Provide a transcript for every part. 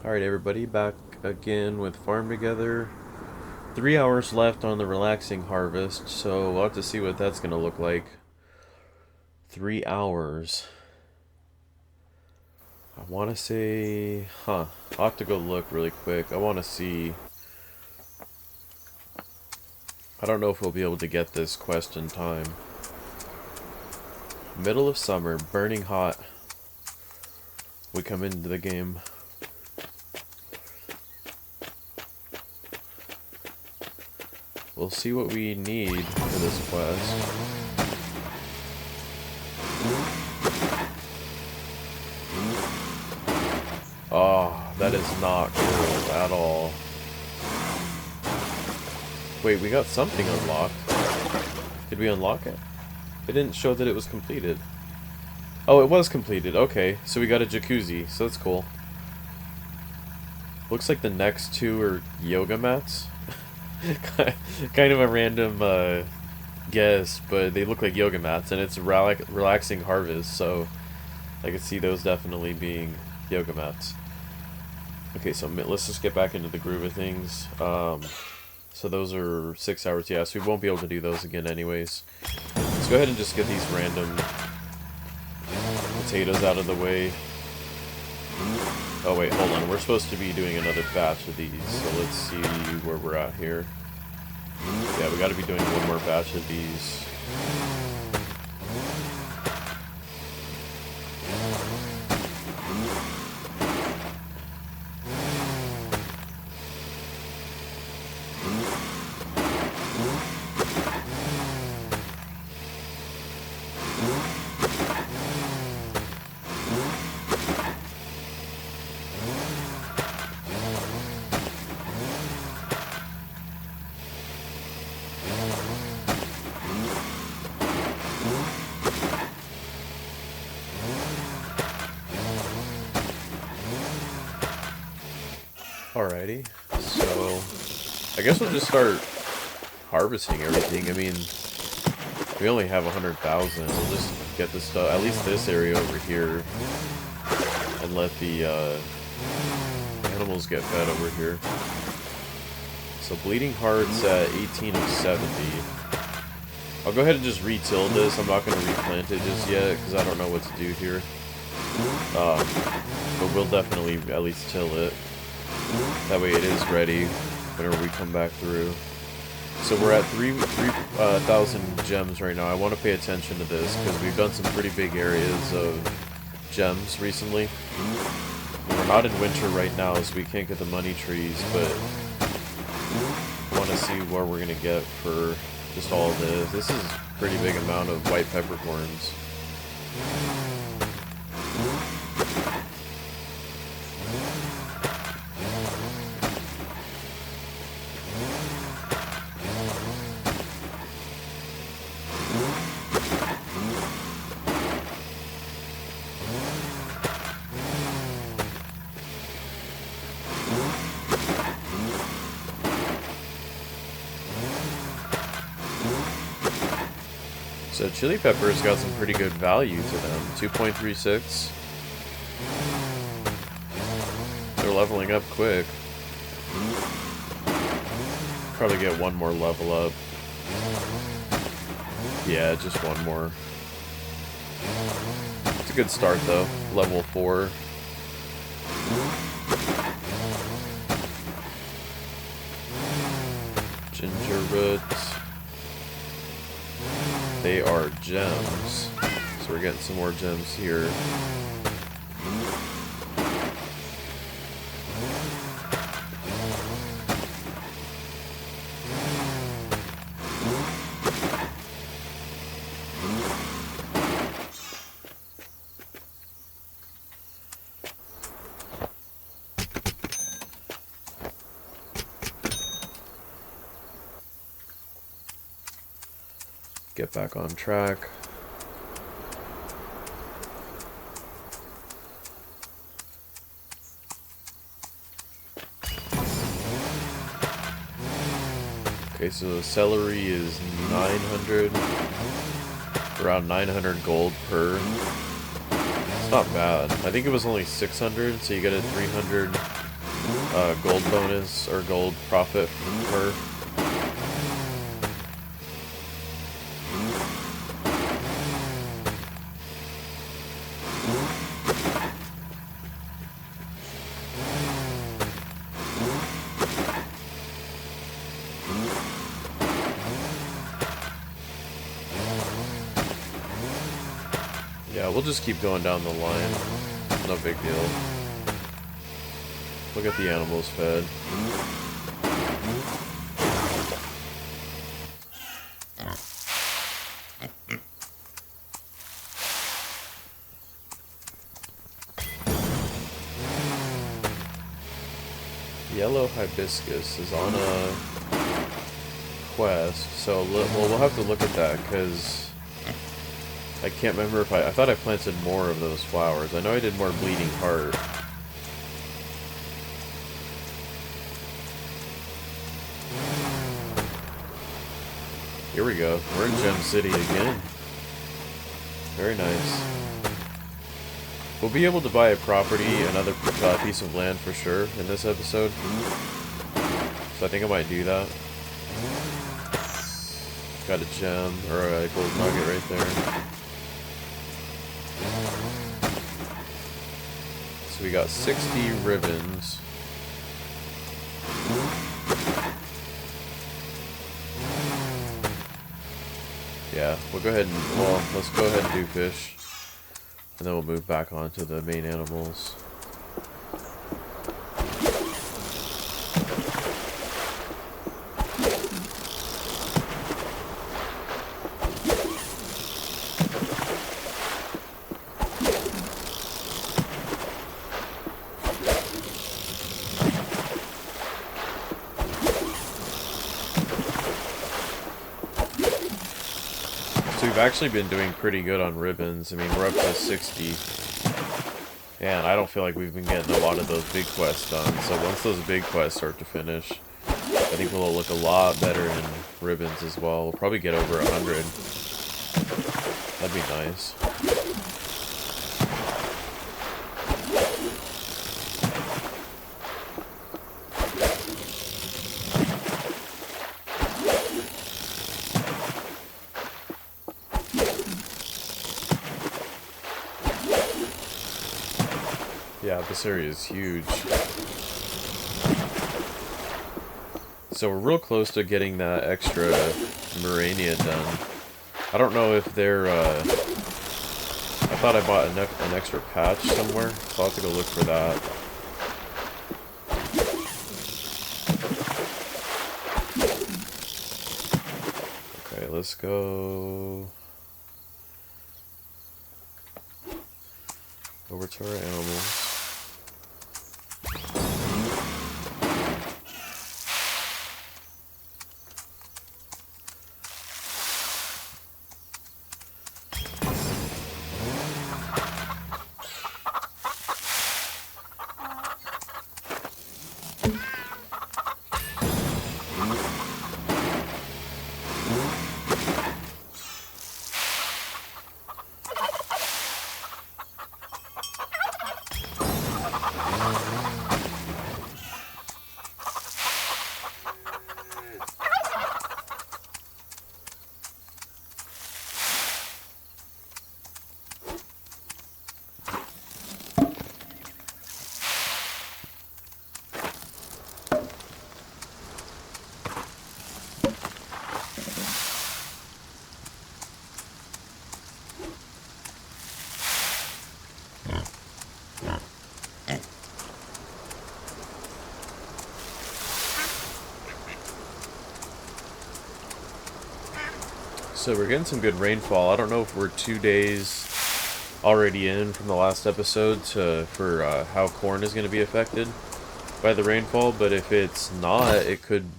Alright everybody, back again with Farm Together. 3 hours left on the relaxing harvest, so we'll have to see what that's going to look like. 3 hours. I want to say... I'll have to go look really quick. I want to see... I don't know if we'll be able to get this quest in time. Middle of summer, burning hot. We come into the game. We'll see what we need for this quest. Oh, that is not cool at all. Wait, we got something unlocked. Did we unlock it? It didn't show that it was completed. Oh, it was completed. Okay, so we got a jacuzzi, so that's cool. Looks like the next two are yoga mats. Kind of a random guess, but they look like yoga mats, and it's relaxing harvest, so I could see those definitely being yoga mats. Okay, so let's just get back into the groove of things. So those are 6 hours, yeah, so we won't be able to do those again anyways. Let's go ahead and just get these random potatoes out of the way. Oh wait, hold on, we're supposed to be doing another batch of these, so let's see where we're at here. Yeah, we gotta be doing one more batch of these. Alrighty, so I guess we'll just start harvesting everything. I mean, we only have 100,000. We'll just get this stuff, at least this area over here, and let the animals get fed over here. So Bleeding Heart's at 18 of 70. I'll go ahead and just re-till this. I'm not going to replant it just yet because I don't know what to do here. But we'll definitely at least till it. That way it is ready whenever we come back through. So we're at 3,000 gems right now. I want to pay attention to this because we've done some pretty big areas of gems recently. And we're not in winter right now, so we can't get the money trees, but I want to see where we're going to get for just all of this. This is a pretty big amount of white peppercorns. So chili peppers got some pretty good value to them. 2.36. They're leveling up quick. Probably get one more level up. Yeah, just one more. It's a good start though. Level 4. Ginger root. They are gems. So we're getting some more gems here. Get back on track. Okay, so celery is 900, around 900 gold per. It's not bad. I think it was only 600, so you get a 300 gold bonus or gold profit per. Yeah, we'll just keep going down the line. No big deal. Look at the animals fed. Yellow hibiscus is on a quest, so we'll have to look at that because I can't remember if I thought I planted more of those flowers. I know I did more bleeding heart. Here we go. We're in Gem City again. Very nice. We'll be able to buy a property, another piece of land for sure in this episode. So I think I might do that. Got a gem, or a gold nugget right there. So we got 60 ribbons. Yeah, we'll go ahead and, well, let's go ahead and do fish. And then we'll move back on to the main animals. We've actually been doing pretty good on ribbons. I mean, we're up to 60. And I don't feel like we've been getting a lot of those big quests done. So once those big quests start to finish, I think we'll look a lot better in ribbons as well. We'll probably get over 100. That'd be nice. Yeah, this area is huge. So we're real close to getting that extra Morania done. I don't know if they're, I thought I bought an extra patch somewhere, so I'll have to go look for that. Okay, let's go over to our animals. So we're getting some good rainfall. I don't know if we're 2 days already in from the last episode for how corn is going to be affected by the rainfall, but if it's not,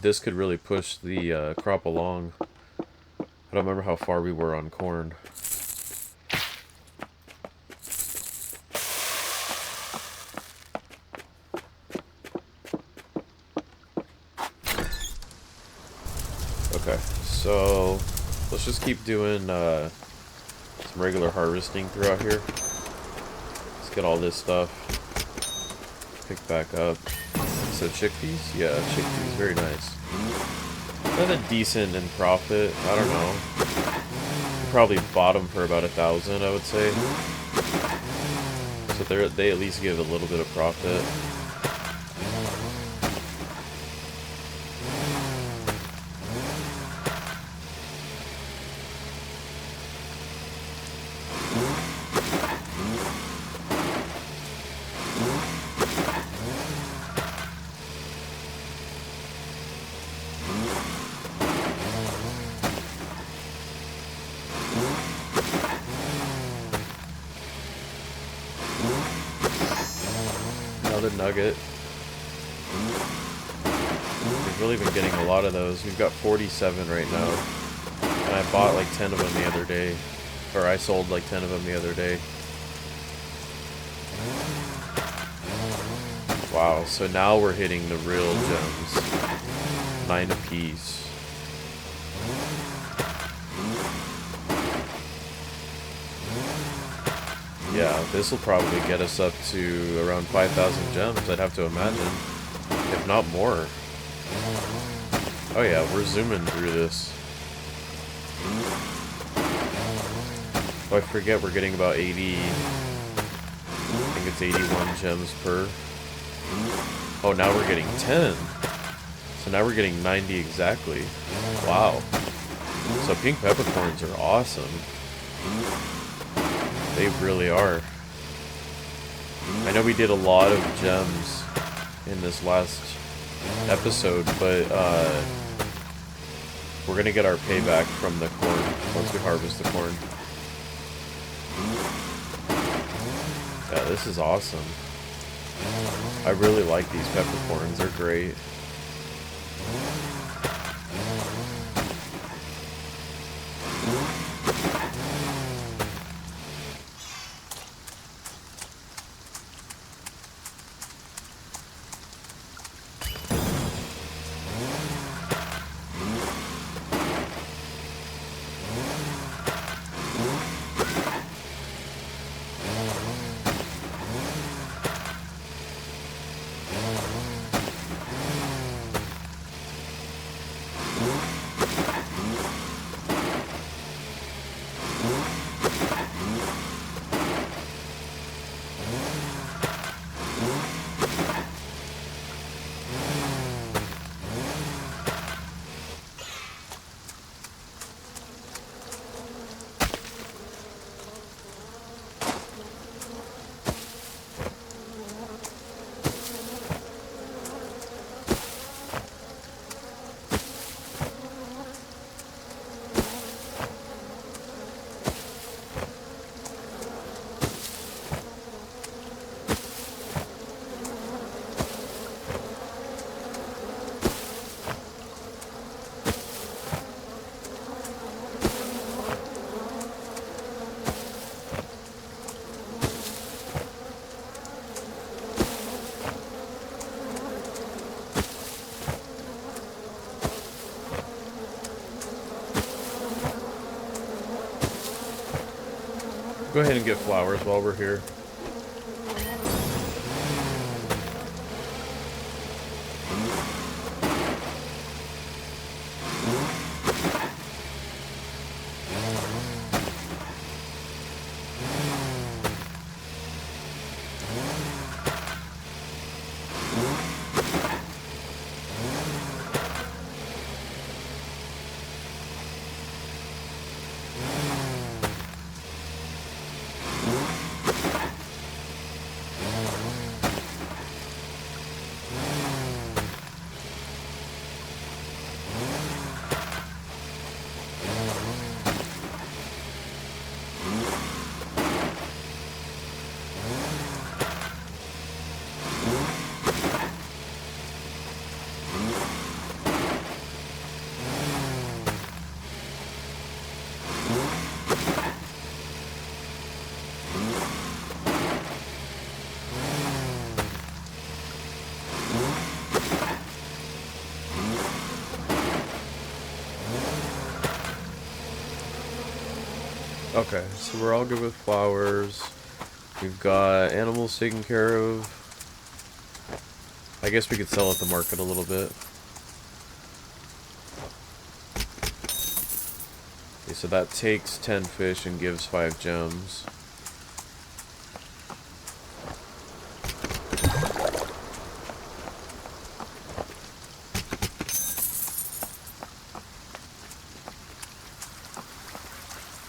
this could really push the crop along. I don't remember how far we were on corn. Okay, so let's just keep doing some regular harvesting throughout here. Let's get all this stuff picked back up. So chickpeas? Yeah, chickpeas. Very nice. Another decent in profit. I don't know. Probably bottom for about 1,000, I would say. So they at least give a little bit of profit. Another nugget. We've really been getting a lot of those. We've got 47 right now. And I bought like 10 of them the other day. Or I sold like 10 of them the other day. Wow, so now we're hitting the real gems. 9 apiece. Yeah, this will probably get us up to around 5,000 gems, I'd have to imagine. If not more. Oh yeah, we're zooming through this. Oh, I forget we're getting about 80... I think it's 81 gems per. Oh, now we're getting 10. So now we're getting 90 exactly. Wow. So pink peppercorns are awesome. They really are. I know we did a lot of gems in this last episode, but we're gonna get our payback from the corn once we harvest the corn. Yeah, this is awesome. I really like these peppercorns, they're great. Go ahead and get flowers while we're here. Okay, so we're all good with flowers. We've got animals taken care of. I guess we could sell at the market a little bit. Okay, so that takes 10 fish and gives 5 gems.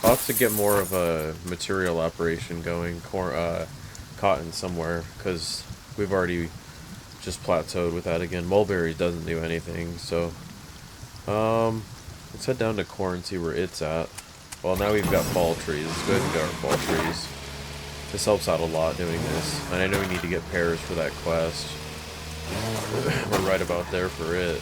I'll have to get more of a material operation going, cotton somewhere, because we've already just plateaued with that again. Mulberry doesn't do anything, so let's head down to corn and see where it's at. Well, now we've got fall trees. Let's go ahead and get our fall trees. This helps out a lot doing this, and I know we need to get pears for that quest. We're right about there for it.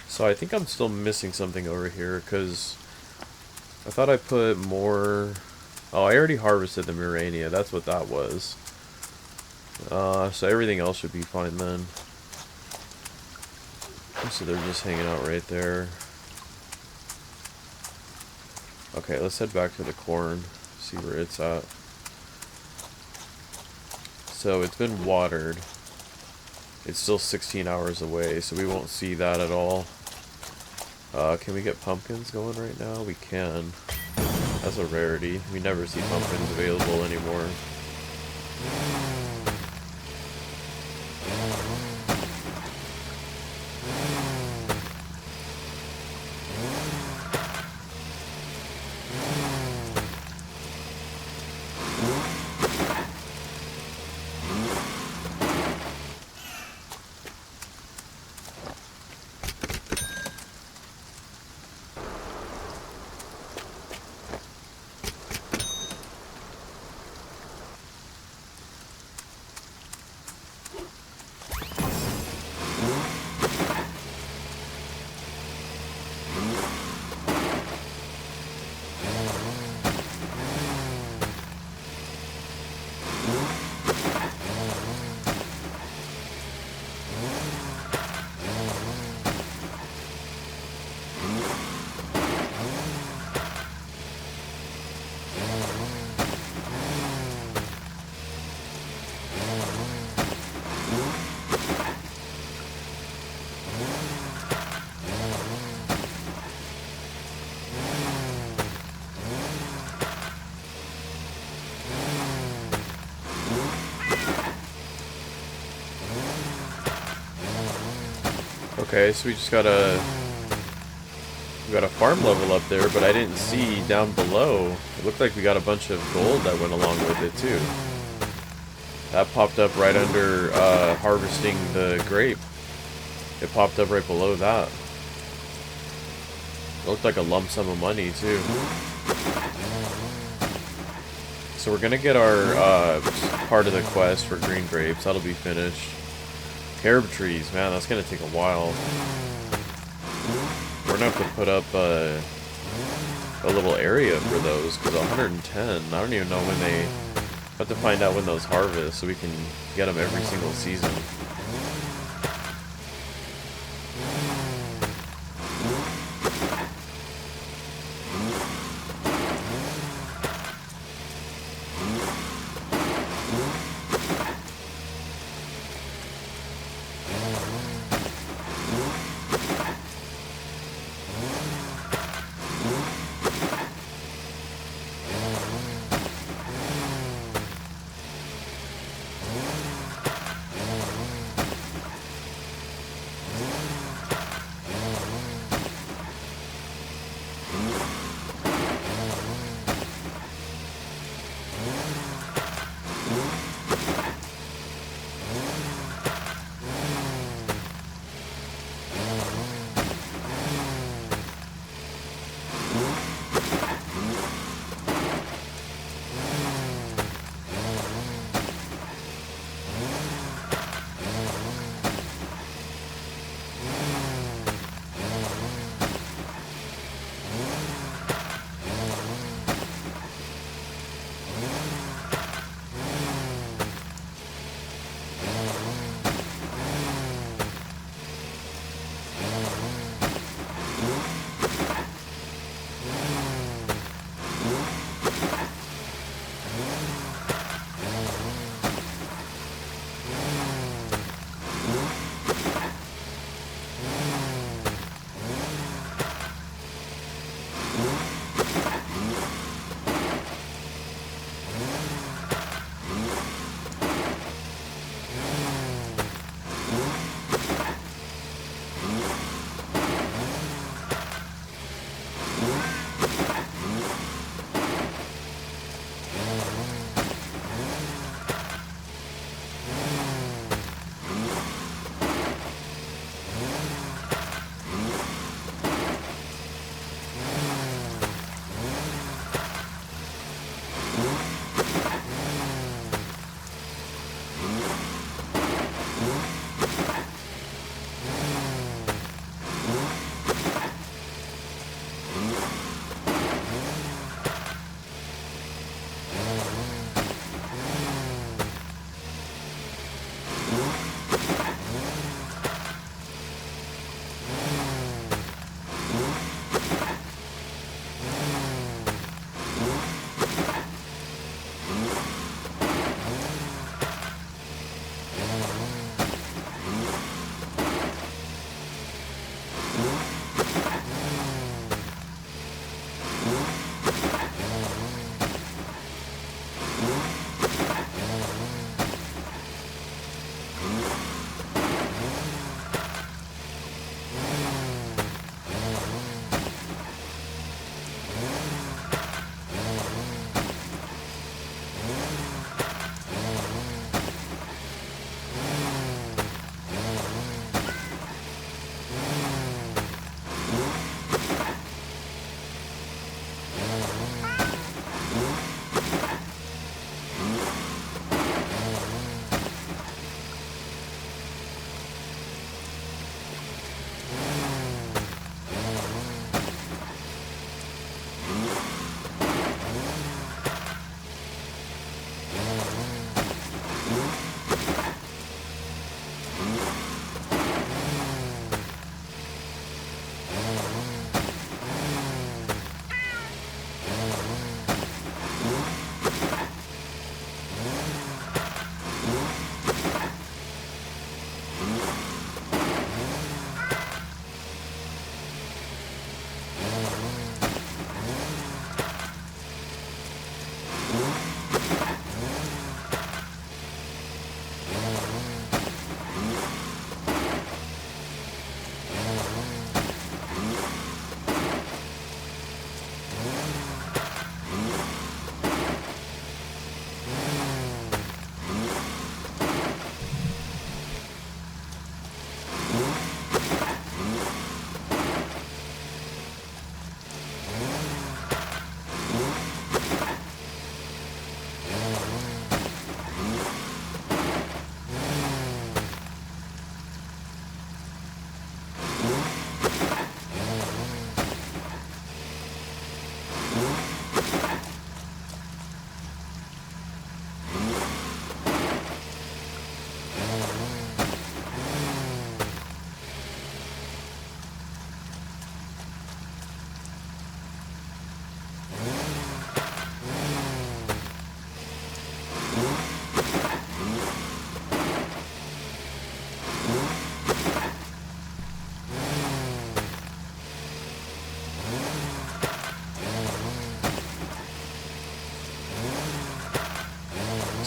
So I think I'm still missing something over here, because I thought I put more... Oh, I already harvested the Murania, that's what that was. So everything else should be fine then. So they're just hanging out right there. Okay, let's head back to the corn, see where it's at. So it's been watered. It's still 16 hours away, so we won't see that at all. Can we get pumpkins going right now? We can. That's a rarity. We never see pumpkins available anymore. Okay, so we got a farm level up there, but I didn't see down below. It looked like we got a bunch of gold that went along with it too. That popped up right under harvesting the grape. It popped up right below that. It looked like a lump sum of money too. So we're gonna get our part of the quest for green grapes. That'll be finished. Carob trees, man, that's gonna take a while. We're gonna have to put up a little area for those, because 110, I don't even know when they... have to find out when those harvest so we can get them every single season.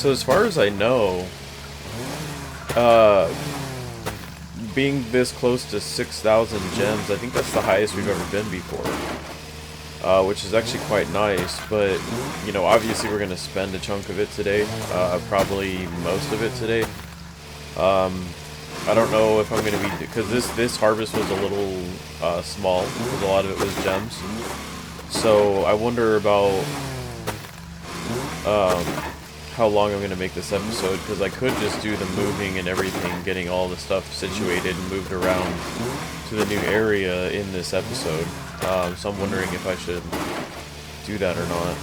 So as far as I know, uh, being this close to 6,000 gems, I think that's the highest we've ever been before. Which is actually quite nice, but, you know, obviously we're going to spend a chunk of it today, probably most of it today. I don't know if I'm going to be, because this harvest was a little small, because a lot of it was gems. So I wonder about how long I'm going to make this episode, because I could just do the moving and everything, getting all the stuff situated and moved around to the new area in this episode. So I'm wondering if I should do that or not,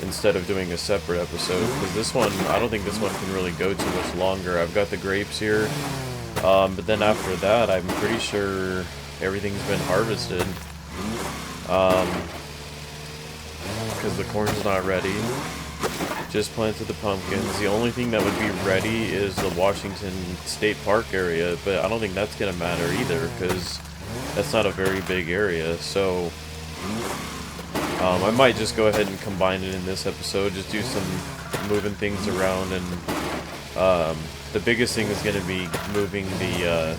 instead of doing a separate episode, because this one, I don't think this one can really go too much longer. I've got the grapes here, but then after that, I'm pretty sure everything's been harvested, because the corn's not ready. Just planted the pumpkins. The only thing that would be ready is the Washington State Park area, but I don't think that's gonna matter either, because that's not a very big area. So I might just go ahead and combine it in this episode, just do some moving things around, and the biggest thing is going to be moving the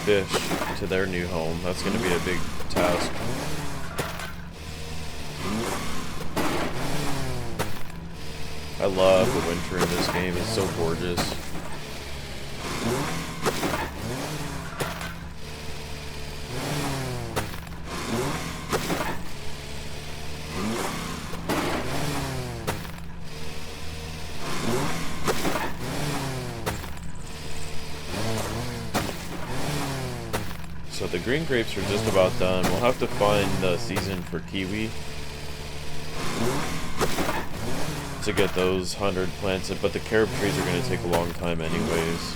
fish to their new home. That's going to be a big task. I love the winter in this game, it's so gorgeous. So the green grapes are just about done. We'll have to find the season for kiwi to get those 100 planted, but the carob trees are going to take a long time anyways.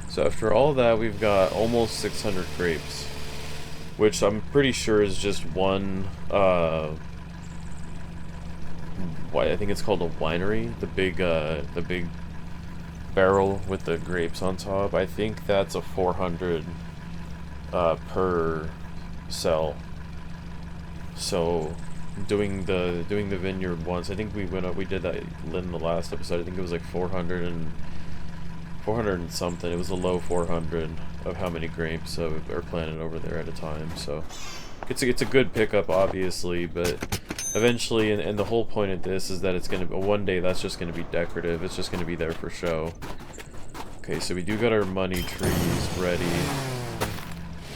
So after all that, we've got almost 600 grapes, which I'm pretty sure is just one, I think it's called a winery, the big barrel with the grapes on top. I think that's a 400 per cell. So doing the vineyard once, I think we did that in the last episode. I think it was like 400 and something. It was a low 400 of how many grapes are planted over there at a time. So it's a good pickup, obviously, but eventually, and the whole point of this is that it's gonna be one day that's just gonna be decorative. It's just gonna be there for show. Okay, so we do got our money trees ready.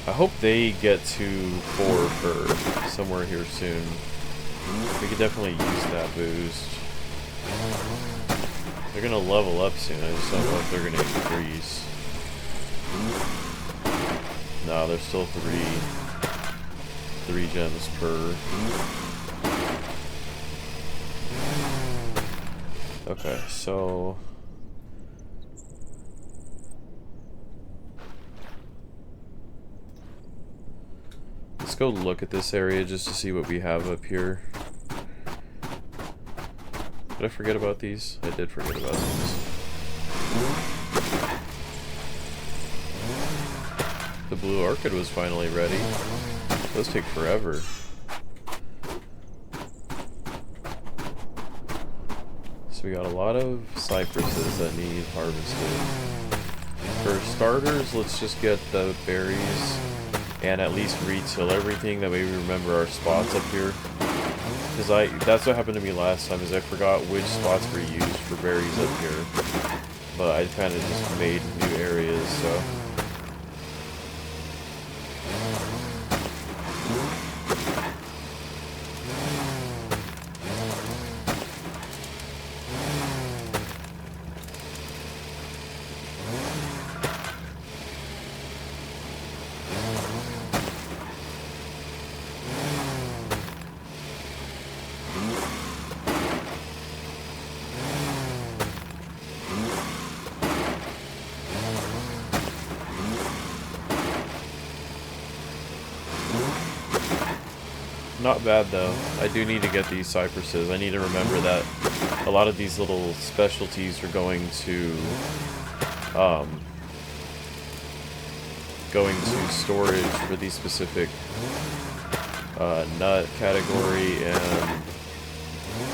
I hope they get to 4 per somewhere here soon. We could definitely use that boost. They're gonna level up soon, I just don't know if they're gonna increase. No, they're still 3 gems per. Okay, so let's go look at this area just to see what we have up here. Did I forget about these? I did forget about these. The blue orchid was finally ready. Those take forever. So we got a lot of cypresses that need harvested. For starters, let's just get the berries and at least retill everything. That way we remember our spots up here. Because that's what happened to me last time, is I forgot which spots were used for berries up here. But I kind of just made new areas, so. Not bad though. I do need to get these cypresses. I need to remember that a lot of these little specialties are going to storage for these specific nut category and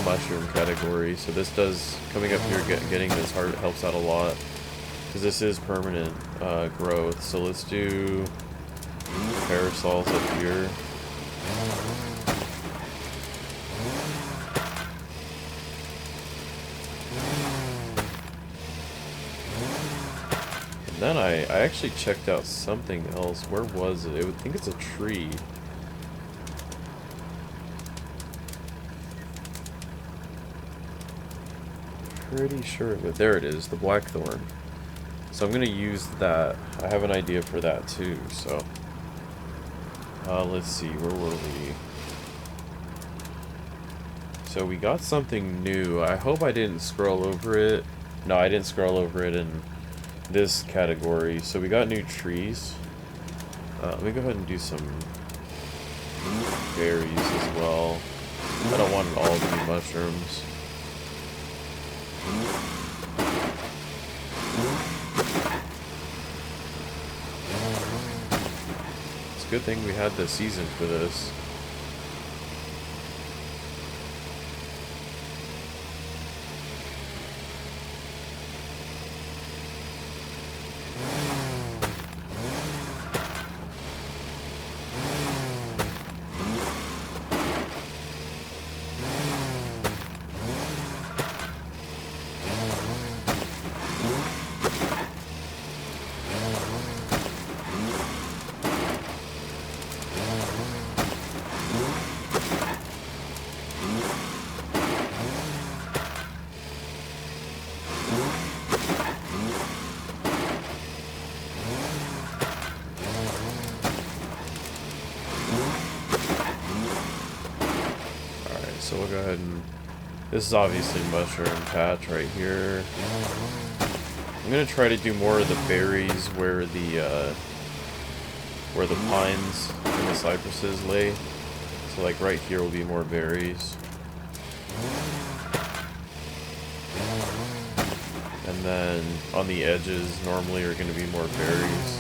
mushroom category. So this does, coming up here, getting this helps out a lot, because this is permanent growth. So let's do parasols up here. Then I actually checked out something else. Where was it? I would think it's a tree. Pretty sure of it. There it is, the blackthorn. So I'm gonna use that. I have an idea for that too, so. Let's see, where were we? So we got something new. I hope I didn't scroll over it. No, I didn't scroll over it in this category. So we got new trees. Let me go ahead and do some berries as well. I don't want it all to be mushrooms. It's a good thing we had the season for this. So we'll go ahead and, this is obviously mushroom patch right here. I'm gonna try to do more of the berries where the pines and the cypresses lay. So like right here will be more berries. And then on the edges normally are gonna be more berries.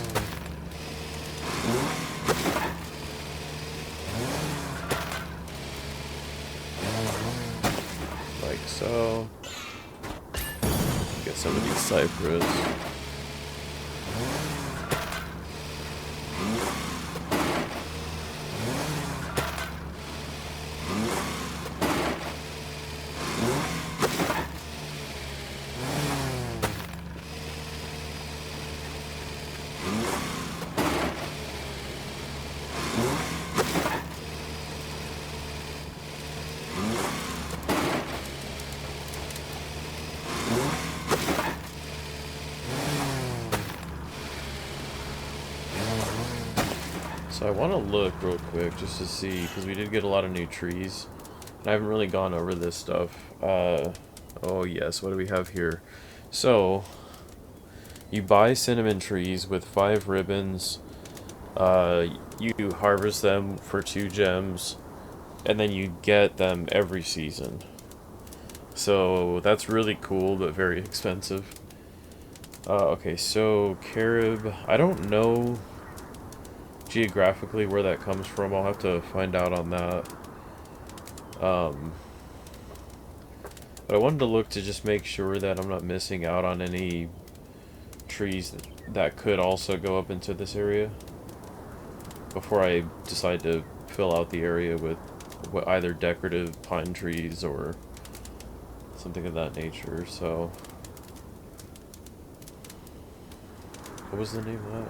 Like so. Get some of these cypress. So I want to look real quick just to see, because we did get a lot of new trees. And I haven't really gone over this stuff. Oh yes, what do we have here? So, you buy cinnamon trees with 5 ribbons. You harvest them for 2 gems, and then you get them every season. So that's really cool, but very expensive. Okay, so Carib, I don't know geographically where that comes from. I'll have to find out on that. But I wanted to look to just make sure that I'm not missing out on any trees that could also go up into this area before I decide to fill out the area with either decorative pine trees or something of that nature. So, what was the name of that?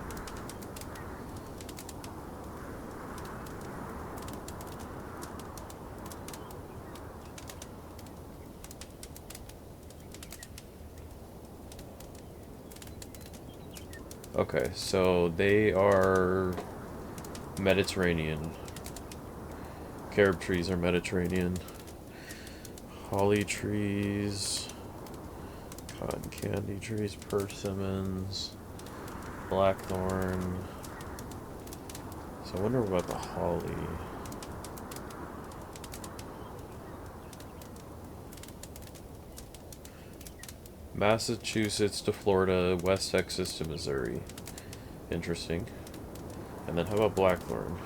Okay, so they are Mediterranean. Carob trees are Mediterranean. Holly trees, cotton candy trees, persimmons, blackthorn. So I wonder about the holly. Massachusetts to Florida, West Texas to Missouri. Interesting. And then how about blackthorn?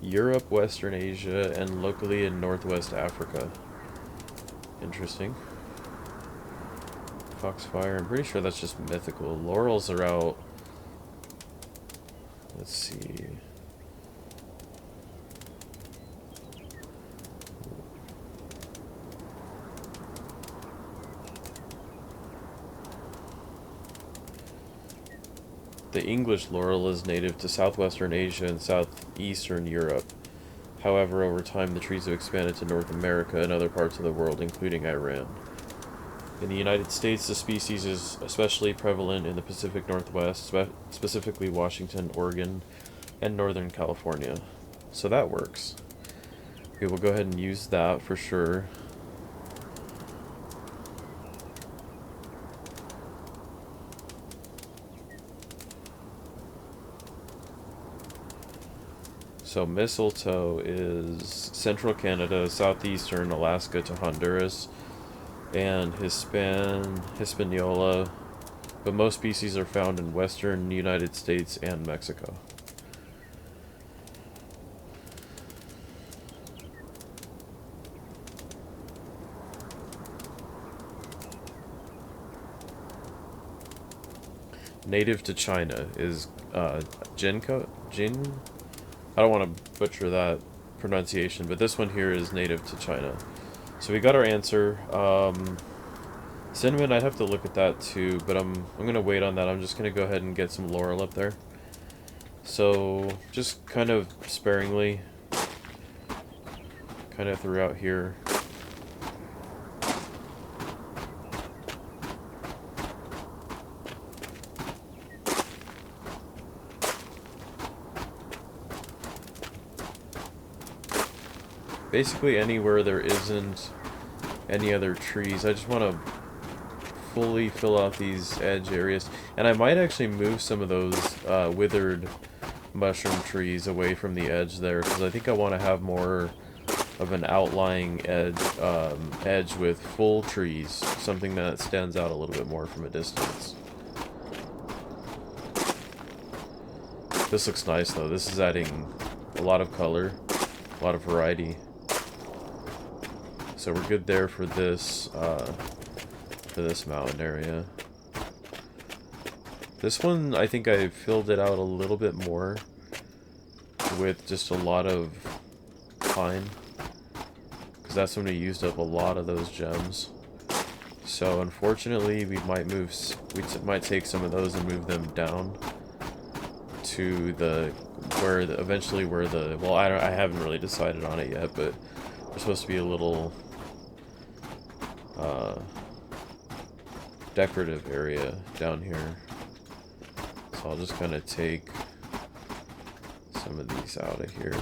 Europe, Western Asia, and locally in Northwest Africa. Interesting. Foxfire, I'm pretty sure that's just mythical. Laurels are out. Let's see. The English laurel is native to southwestern Asia and southeastern Europe. However, over time the trees have expanded to North America and other parts of the world, including Iran. In the United States, the species is especially prevalent in the Pacific Northwest, specifically Washington, Oregon, and Northern California. So that works. Okay, we'll go ahead and use that for sure. So mistletoe is central Canada, southeastern Alaska to Honduras, and Hispaniola, but most species are found in western United States and Mexico. Native to China is Jin. I don't want to butcher that pronunciation, but this one here is native to China. So we got our answer. Cinnamon, I'd have to look at that too, but I'm gonna wait on that. I'm just gonna go ahead and get some laurel up there. So just kind of sparingly, kind of throughout here. Basically anywhere there isn't any other trees. I just want to fully fill out these edge areas. And I might actually move some of those withered mushroom trees away from the edge there, because I think I want to have more of an outlying edge with full trees, something that stands out a little bit more from a distance. This looks nice though. This is adding a lot of color, a lot of variety. So we're good there for this mountain area. This one, I think I filled it out a little bit more with just a lot of pine, because that's when we used up a lot of those gems. So unfortunately, we might take some of those and move them down to eventually where the well, I haven't really decided on it yet, but there's supposed to be a little decorative area down here. So I'll just kind of take some of these out of here.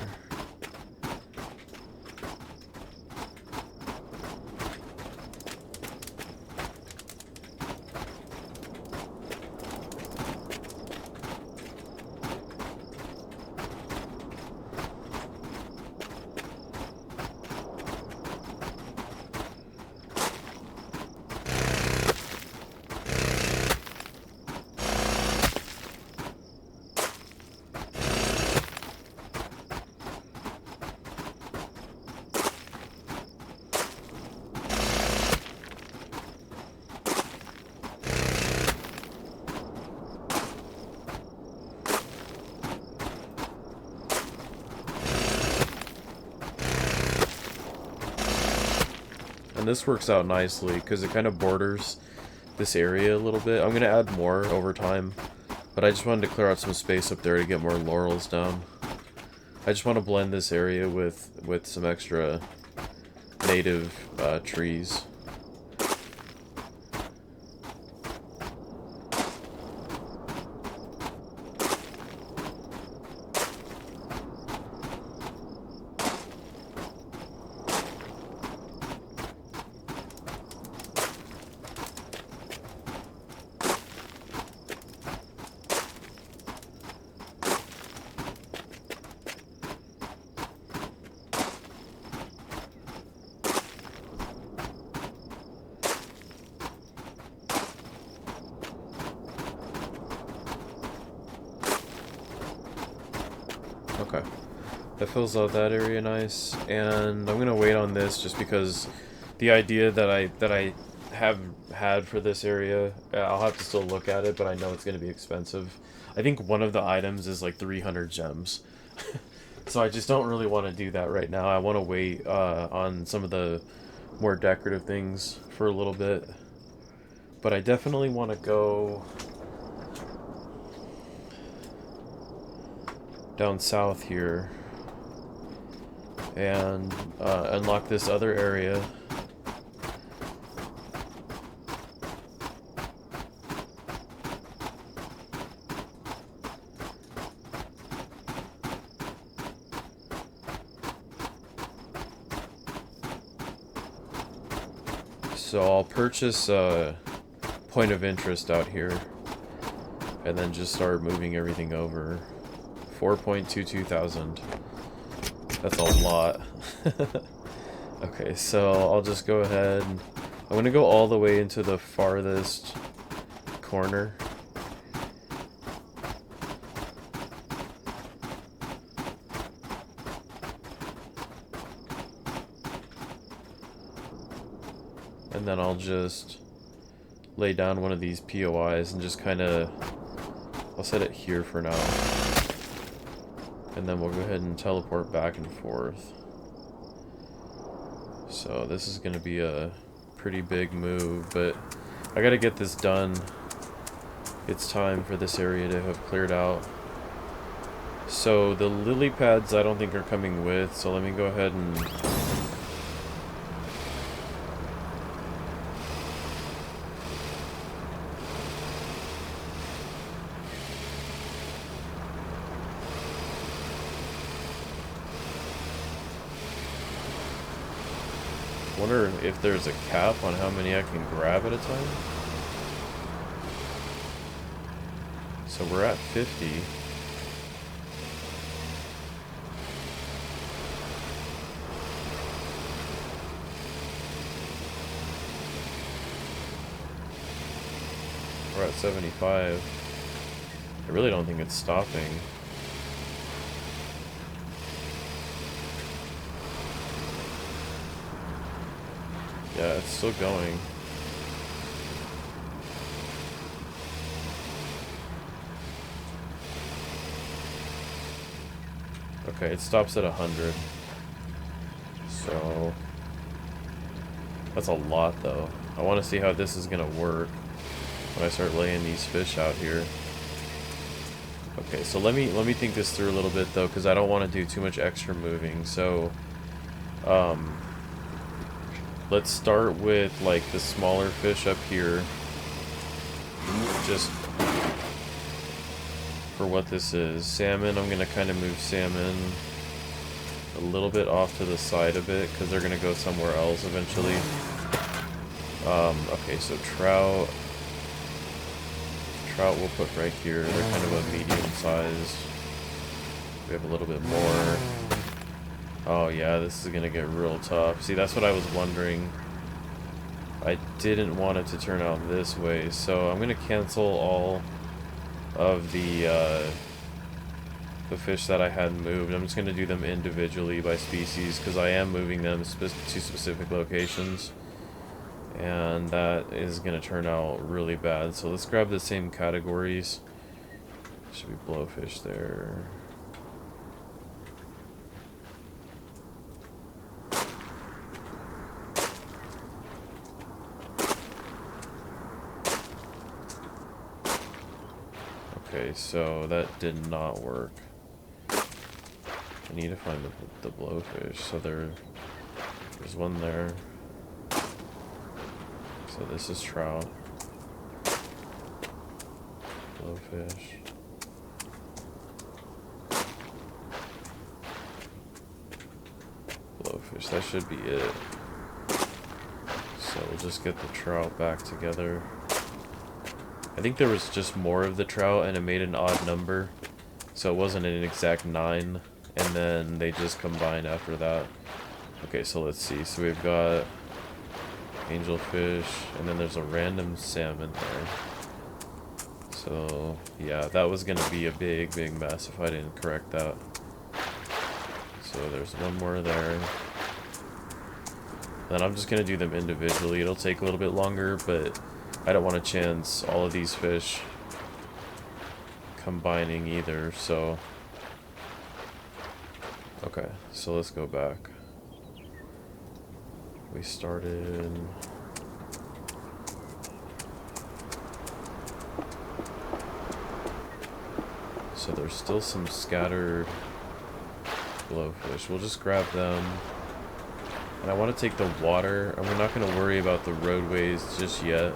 And this works out nicely because it kind of borders this area a little bit. I'm going to add more over time, but I just wanted to clear out some space up there to get more laurels down. I just want to blend this area with some extra native trees. Okay, that fills out that area nice, and I'm gonna wait on this just because the idea that I have had for this area, I'll have to still look at it, but I know it's gonna be expensive. I think one of the items is like 300 gems, so I just don't really want to do that right now. I want to wait on some of the more decorative things for a little bit, but I definitely want to go down south here and unlock this other area. So I'll purchase a point of interest out here and then just start moving everything over. 4.22 thousand. That's a lot. Okay, so I'll just go ahead. I'm going to go all the way into the farthest corner. And then I'll just lay down one of these POIs and just kind of... I'll set it here for now. And then we'll go ahead and teleport back and forth. So this is going to be a pretty big move, but I got to get this done. It's time for this area to have cleared out. So the lily pads I don't think are coming with, so let me go ahead and... wonder if there's a cap on how many I can grab at a time. So we're at 50. We're at 75. I really don't think it's stopping. Yeah, it's still going. Okay, it stops at 100. So that's a lot, though. I want to see how this is gonna work when I start laying these fish out here. Okay, so let me think this through a little bit, though, because I don't want to do too much extra moving. So let's start with like the smaller fish up here. Just for what this is. Salmon, I'm gonna kind of move salmon a little bit off to the side a bit because they're gonna go somewhere else eventually. Okay, so trout we'll put right here. They're kind of a medium size. We have a little bit more. Oh yeah, this is gonna get real tough. See, that's what I was wondering. I didn't want it to turn out this way, so I'm gonna cancel all of the fish that I had moved. I'm just gonna do them individually by species because I am moving them to specific locations, and that is gonna turn out really bad. So let's grab the same categories. Should be blowfish there. Okay, so that did not work. I need to find the blowfish. So there's one there. So this is trout. Blowfish. Blowfish, that should be it. So we'll just get the trout back together. I think there was just more of the trout and it made an odd number. So it wasn't an exact 9. And then they just combined after that. Okay, so let's see. So we've got angelfish, and then there's a random salmon there. So yeah, that was gonna be a big mess if I didn't correct that. So there's one more there. Then I'm just gonna do them individually. It'll take a little bit longer, but I don't want to chance all of these fish combining either, so okay, so let's go back. We started... So there's still some scattered blowfish. We'll just grab them. And I want to take the water. I'm not going to worry about the roadways just yet.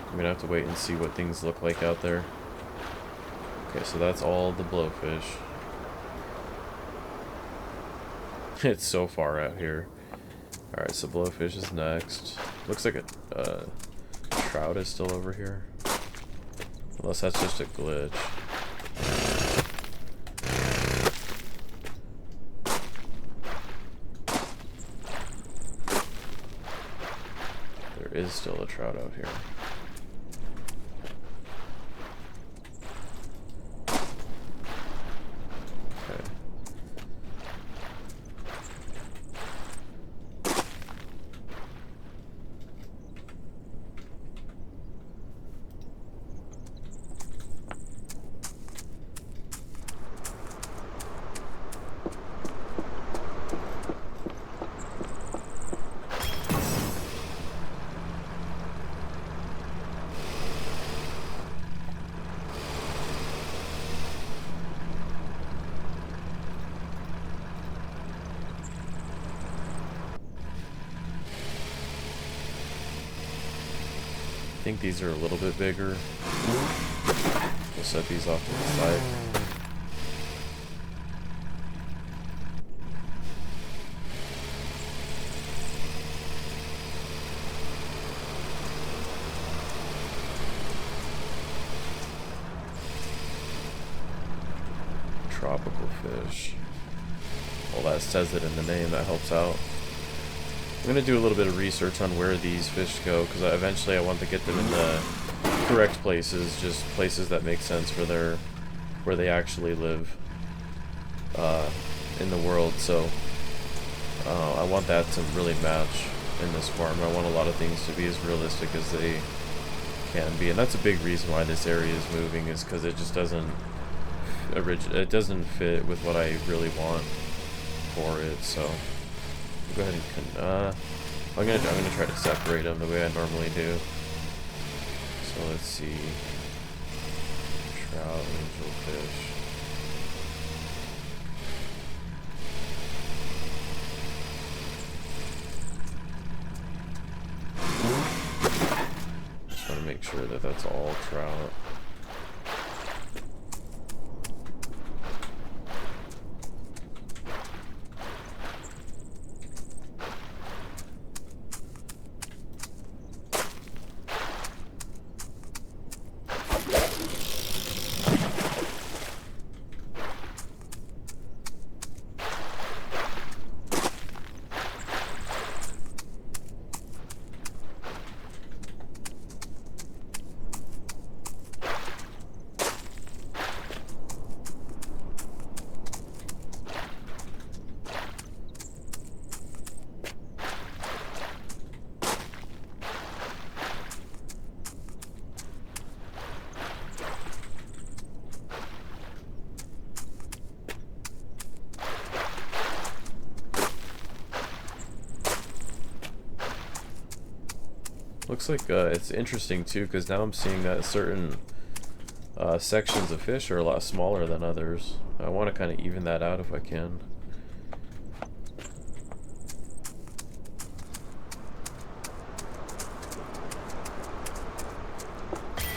I'm going to have to wait and see what things look like out there. Okay, so that's all the blowfish. It's so far out here. Alright, so blowfish is next. Looks like a trout is still over here. Unless that's just a glitch. There is still a trout out here. I think these are a little bit bigger. We'll set these off to the side. Tropical fish. Well, that says it in the name, that helps out. I'm going to do a little bit of research on where these fish go, because eventually I want to get them in the correct places, just places that make sense for where they actually live in the world. So I want that to really match in this farm. I want a lot of things to be as realistic as they can be, and that's a big reason why this area is moving, is because it just doesn't fit with what I really want for it. So go ahead and I'm gonna try to separate them the way I normally do. So let's see, trout, angelfish. Just want to make sure that that's all trout. Looks like it's interesting too, because now I'm seeing that certain sections of fish are a lot smaller than others. I want to kind of even that out if I can.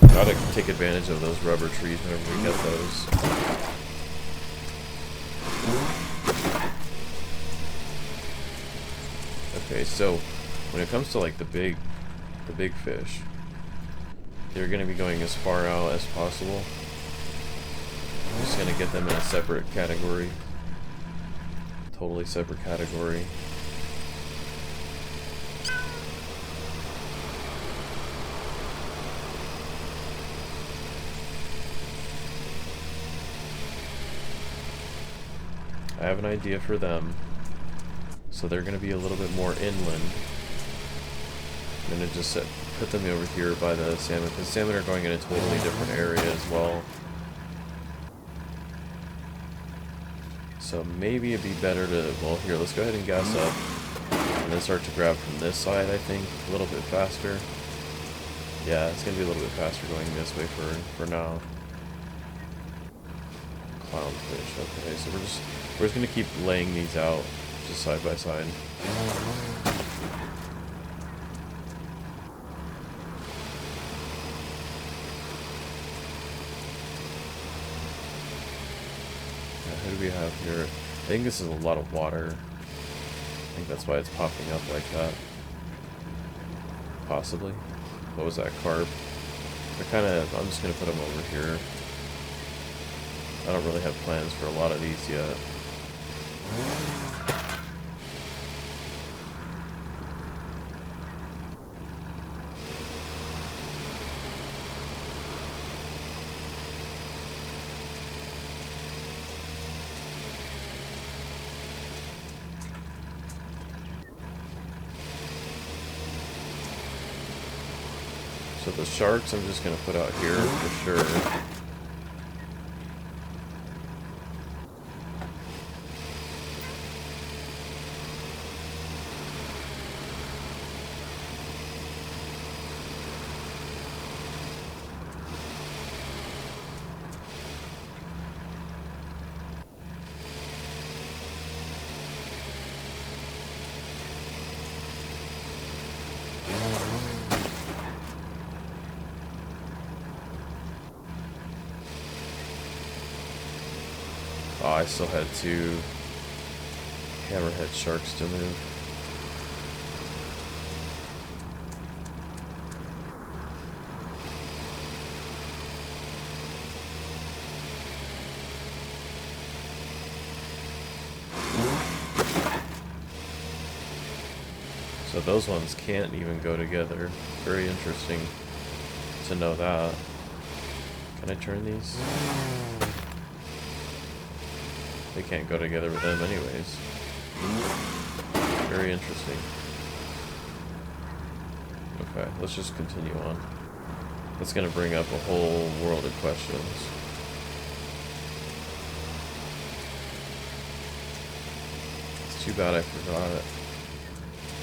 Gotta take advantage of those rubber trees whenever we get those. Okay, so when it comes to like the big fish, they're gonna be going as far out as possible. I'm just gonna get them in a separate category. Totally separate category. I have an idea for them. So they're going to be a little bit more inland. I'm going to just put them over here by the salmon, because salmon are going in a totally different area as well. So maybe it'd be better to, well here, let's go ahead and gas up. And then start to grab from this side, I think, a little bit faster. Yeah, it's going to be a little bit faster going this way for now. Clownfish, okay, so we're just going to keep laying these out just side by side. Who do we have here? I think this is a lot of water. I think that's why it's popping up like that. Possibly. What was that, carp? I'm just going to put them over here. I don't really have plans for a lot of these yet. So the sharks I'm just going to put out here for sure. Oh, I still had 2 hammerhead sharks to move. So those ones can't even go together. Very interesting to know that. Can I turn these? They can't go together with them anyways. Very interesting. Okay, let's just continue on. That's gonna bring up a whole world of questions. It's too bad I forgot it.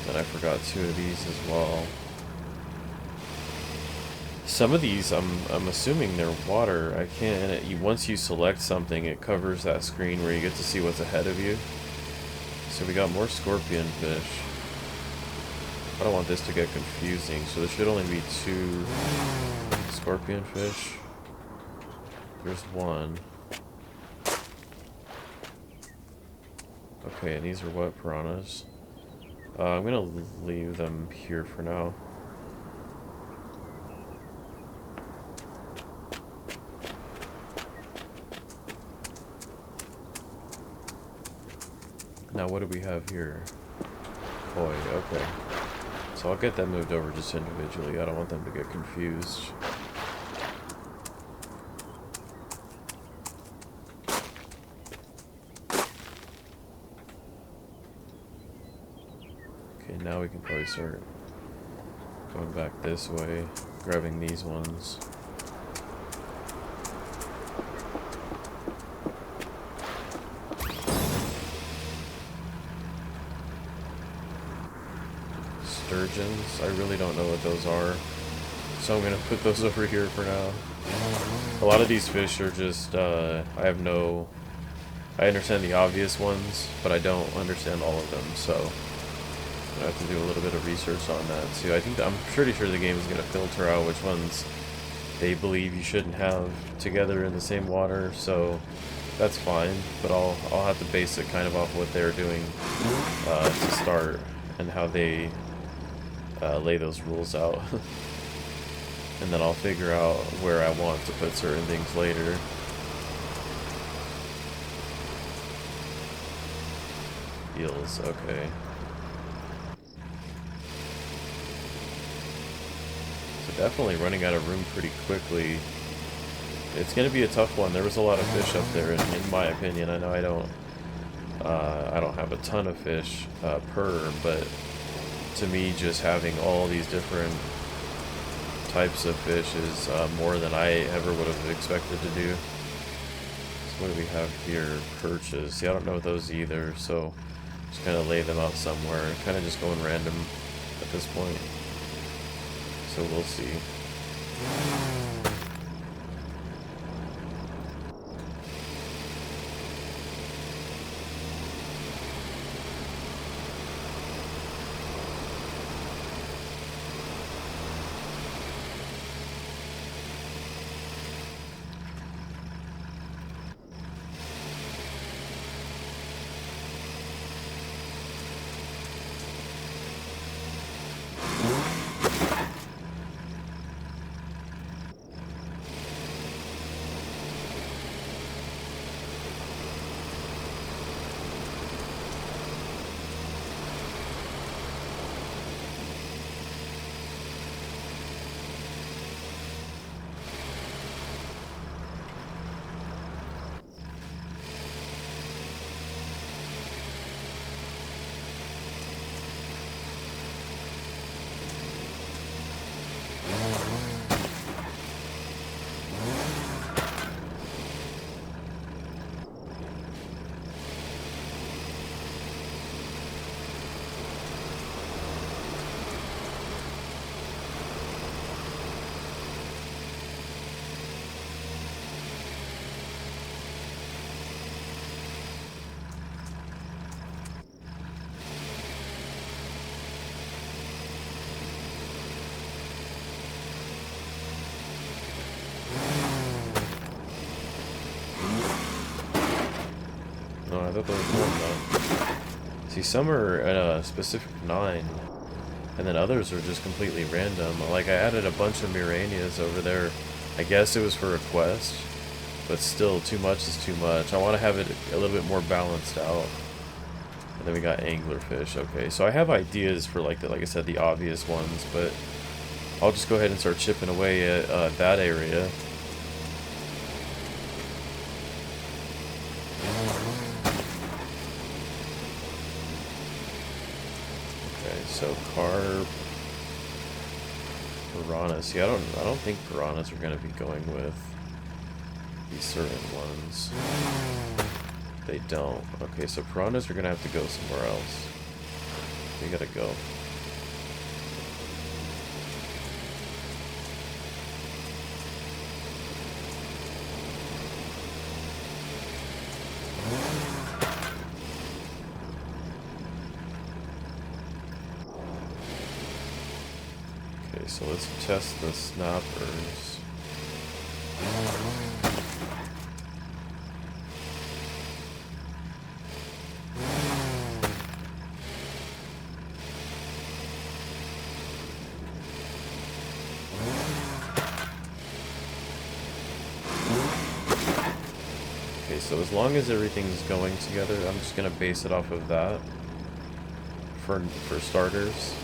And I forgot 2 of these as well. Some of these, I'm assuming they're water. I can't. Once you select something, it covers that screen where you get to see what's ahead of you. So we got more scorpion fish. I don't want this to get confusing. So there should only be 2 scorpion fish. There's 1. Okay, and these are what, piranhas? I'm gonna leave them here for now. Now what do we have here? Koi, okay. So I'll get them moved over just individually. I don't want them to get confused. Okay, now we can probably start going back this way, grabbing these ones. sturgeons. I really don't know what those are, so I'm gonna put those over here for now. A lot of these fish are just, I understand the obvious ones, but I don't understand all of them, so I have to do a little bit of research on that too. I'm pretty sure the game is going to filter out which ones they believe you shouldn't have together in the same water, so that's fine. But I'll have to base it kind of off what they're doing to start and how they lay those rules out, and then I'll figure out where I want to put certain things later. Eels, okay. Definitely running out of room pretty quickly. It's going to be a tough one. There was a lot of fish up there, in my opinion. I know I don't have a ton of fish per, but to me, just having all these different types of fish is more than I ever would have expected to do. So what do we have here? Perches. See, I don't know those either, so just kind of lay them out somewhere. Kind of just going random at this point. So we'll see. No, I thought there was one though. See, some are at a specific 9, and then others are just completely random. Like, I added a bunch of Miranias over there. I guess it was for a quest, but still, too much is too much. I want to have it a little bit more balanced out. And then we got anglerfish. Okay, so I have ideas for, like I said, the obvious ones, but I'll just go ahead and start chipping away at that area. So carp, piranhas. See, I don't think piranhas are gonna be going with these certain ones. They don't. Okay, so piranhas are gonna have to go somewhere else. They gotta go. So let's test the snappers. Okay, so as long as everything's going together, I'm just gonna base it off of that for starters.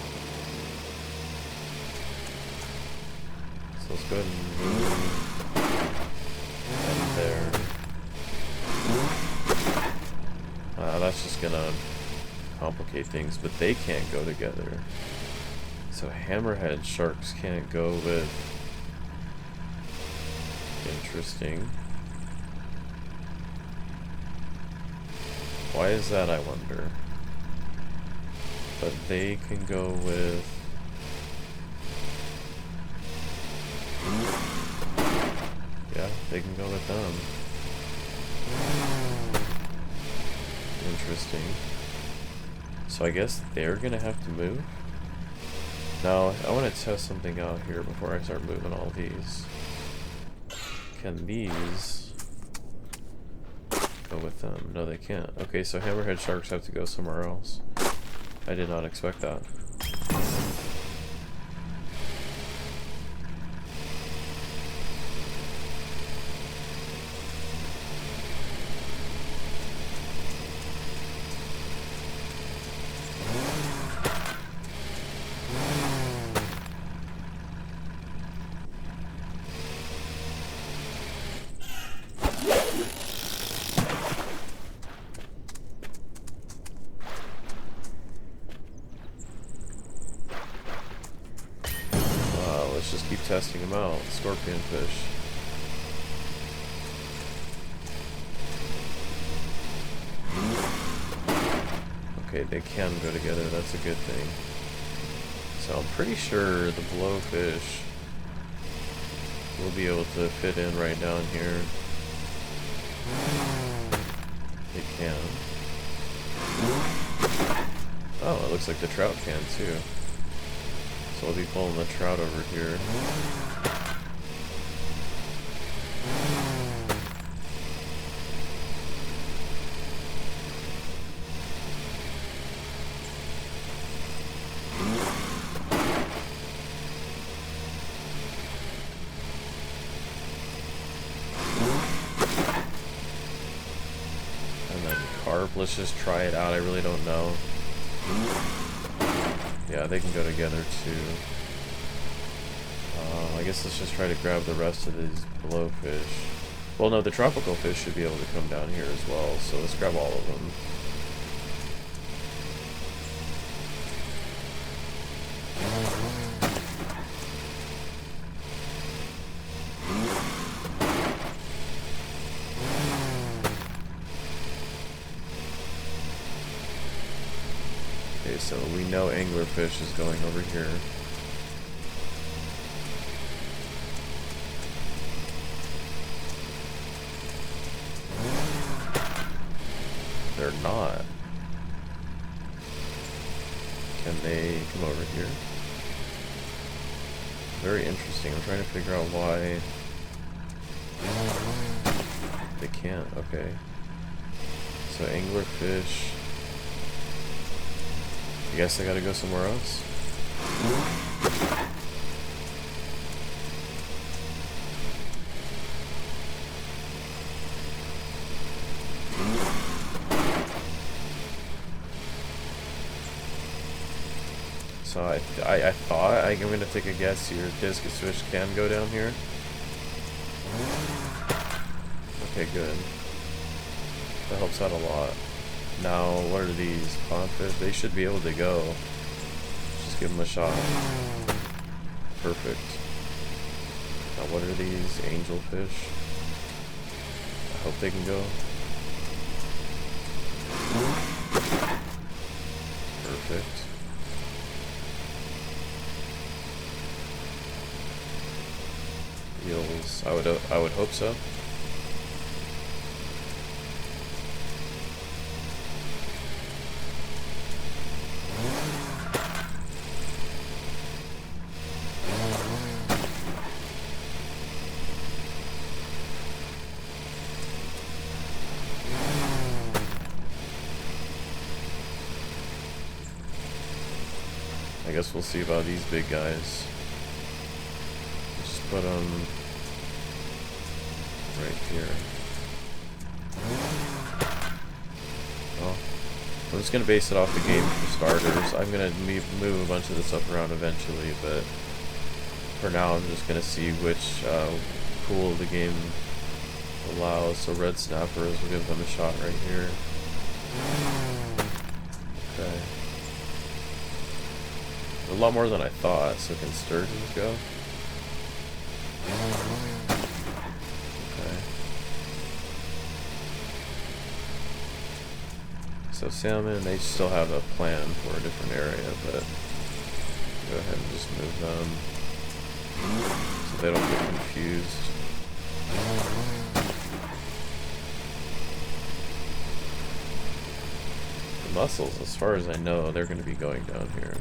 Let's go ahead and move that there. That's just gonna complicate things, but they can't go together. So hammerhead sharks can't go with... Interesting. Why is that, I wonder? But they can go with... Yeah, they can go with them. Interesting. So I guess they're gonna have to move? Now, I want to test something out here before I start moving all these. Can these go with them? No, they can't. Okay, so hammerhead sharks have to go somewhere else. I did not expect that. Let's just keep testing them out. Scorpion fish. Okay, they can go together. That's a good thing. So I'm pretty sure the blowfish will be able to fit in right down here. It can. Oh, it looks like the trout can too. So I'll be pulling the trout over here. And then carp, let's just try it out. I really don't know. Yeah, they can go together too. I guess let's just try to grab the rest of these blowfish. Well, no, the tropical fish should be able to come down here as well, so let's grab all of them. Okay, so we know anglerfish is going over here. They're not. Can they come over here? Very interesting. I'm trying to figure out why they can't. Okay. So anglerfish. I guess I gotta go somewhere else. So I thought, I'm gonna take a guess here, discus fish can go down here. Okay, good. That helps out a lot. Now, what are these? Pondfish? They should be able to go. Just give them a shot. Perfect. Now, what are these? Angelfish? I hope they can go. Perfect. Eels. I would hope so. I guess we'll see about these big guys. Just put them right here. Well, I'm just going to base it off the game for starters. I'm going to move a bunch of this up around eventually, but for now I'm just going to see which pool the game allows. So red snappers, we'll give them a shot right here. Okay. A lot more than I thought, so can sturgeons go? Okay. So salmon, they still have a plan for a different area, but go ahead and just move them so they don't get confused. The mussels, as far as I know, they're going to be going down here.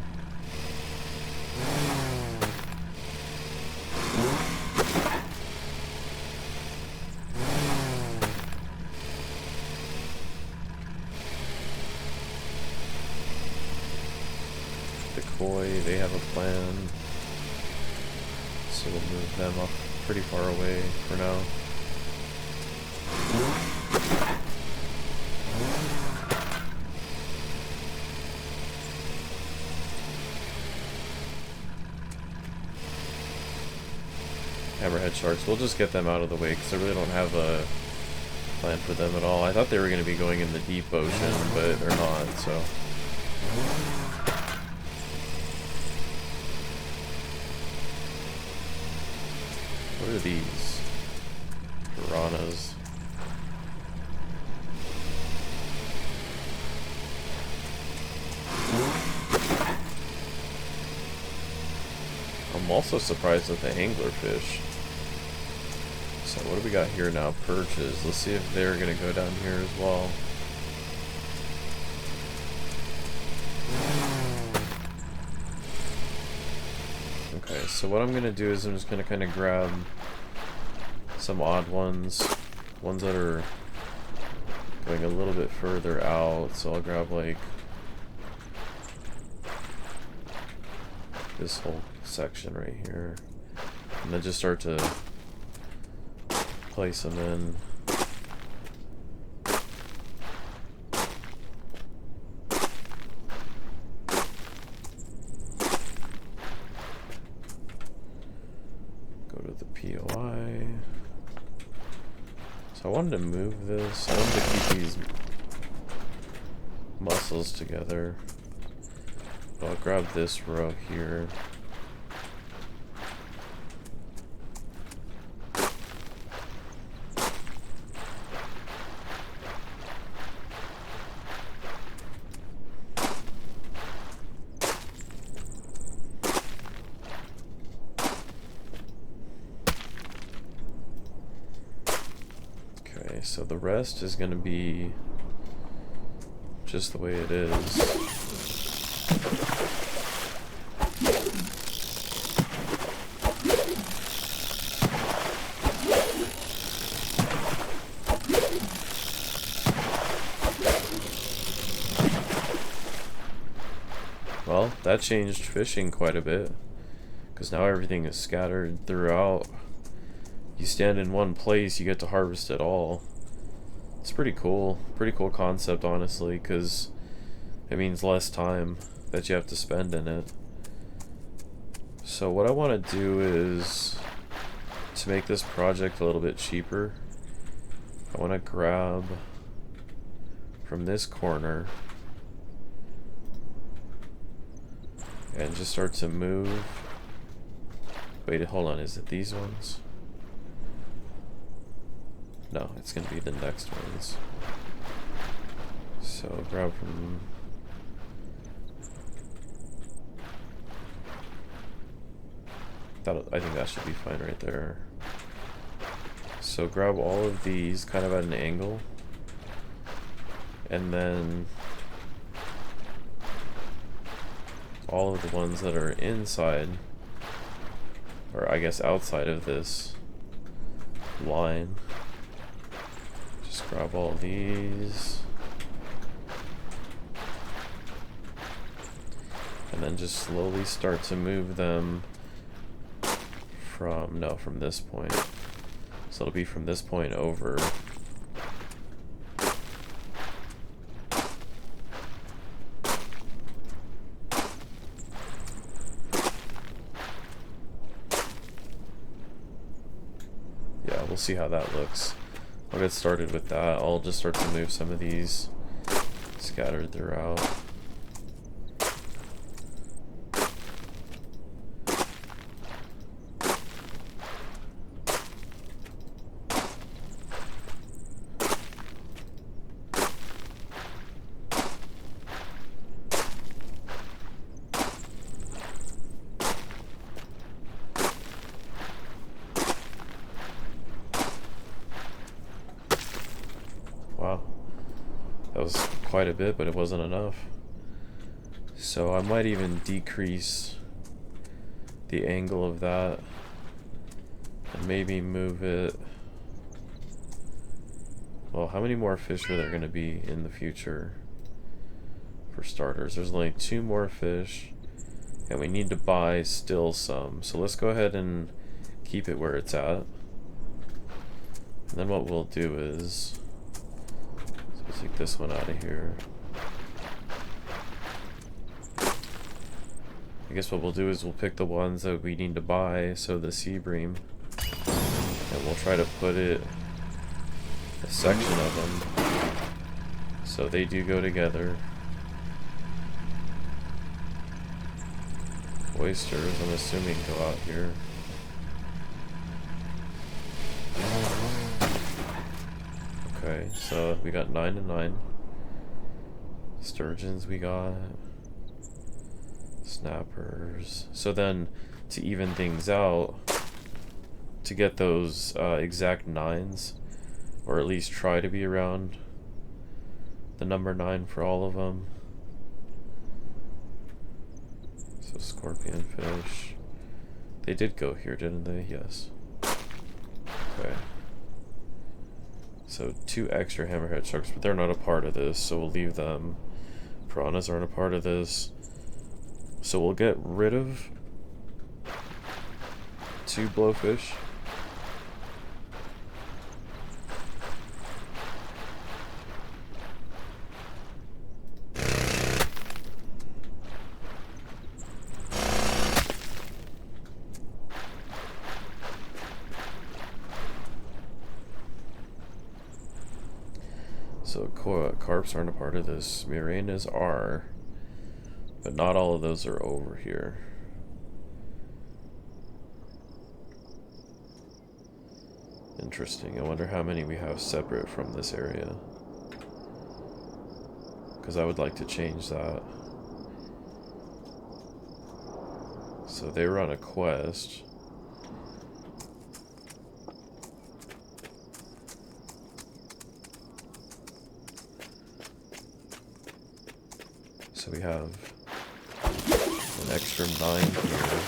They have a plan, so we'll move them up pretty far away for now. Hammerhead sharks, we'll just get them out of the way because I really don't have a plan for them at all. I thought they were going to be going in the deep ocean, but they're not, so... What are these? Piranhas. I'm also surprised at the anglerfish. So what do we got here now? Perches. Let's see if they're going to go down here as well. Okay, so what I'm going to do is I'm just going to kind of grab some odd ones that are going a little bit further out. So I'll grab like this whole section right here, and then just start to place them in. POI. So I wanted to move this. I wanted to keep these mussels together. But I'll grab this row here. So the rest is going to be just the way it is. Well, that changed fishing quite a bit, because now everything is scattered throughout. You stand in one place, you get to harvest it all. It's pretty cool concept, honestly, because it means less time that you have to spend in it. So what I want to do is, to make this project a little bit cheaper, I want to grab from this corner and just start to move. Wait, hold on, is it these ones? No, it's going to be the next ones. So grab from... I think that should be fine right there. So grab all of these kind of at an angle. And then all of the ones that are inside, or I guess outside of this line. Just grab all these. And then just slowly start to move them from this point. So it'll be from this point over. Yeah, we'll see how that looks. I'll get started with that. I'll just start to move some of these scattered throughout. quite a bit, but it wasn't enough. So I might even decrease the angle of that and maybe move it. Well, how many more fish are there going to be in the future? For starters, there's only 2 more fish, and we need to buy still some. So let's go ahead and keep it where it's at. And then what we'll do is, so we'll take this one out of here. I guess what we'll do is we'll pick the ones that we need to buy, so the sea bream, and we'll try to put it a section of them so they do go together. Oysters, I'm assuming, go out here. Okay, so we got 9 and 9. Sturgeons we got. Snappers. So then, to even things out, to get those exact 9s, or at least try to be around the number 9 for all of them. So scorpion fish. They did go here, didn't they? Yes. Okay. So 2 extra hammerhead sharks, but they're not a part of this, so we'll leave them. Piranhas aren't a part of this. So we'll get rid of 2 blowfish. So carps aren't a part of this. Murenas are, but not all of those are over here. Interesting. I wonder how many we have separate from this area, because I would like to change that. So they were on a quest. So we have an extra 9 here.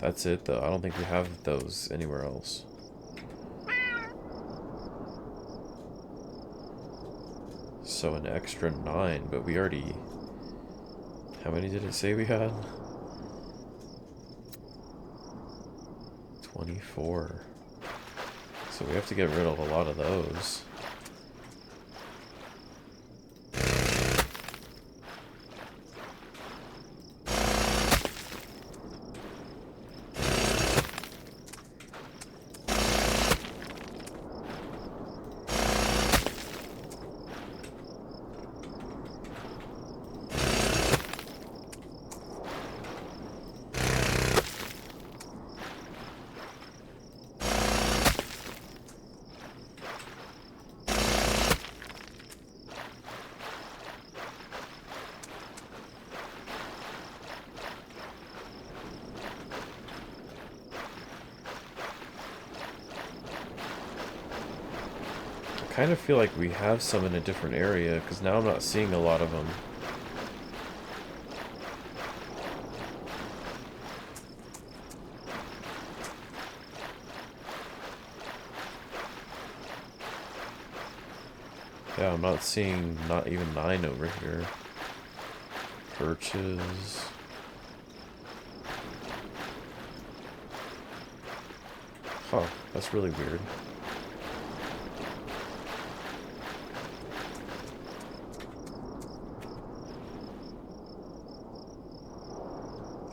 That's it though. I don't think we have those anywhere else. So an extra 9, but we already... How many did it say we had? 24. So we have to get rid of a lot of those. I kind of feel like we have some in a different area, because now I'm not seeing a lot of them. Yeah, I'm not seeing not even 9 over here. Perches. Huh, that's really weird.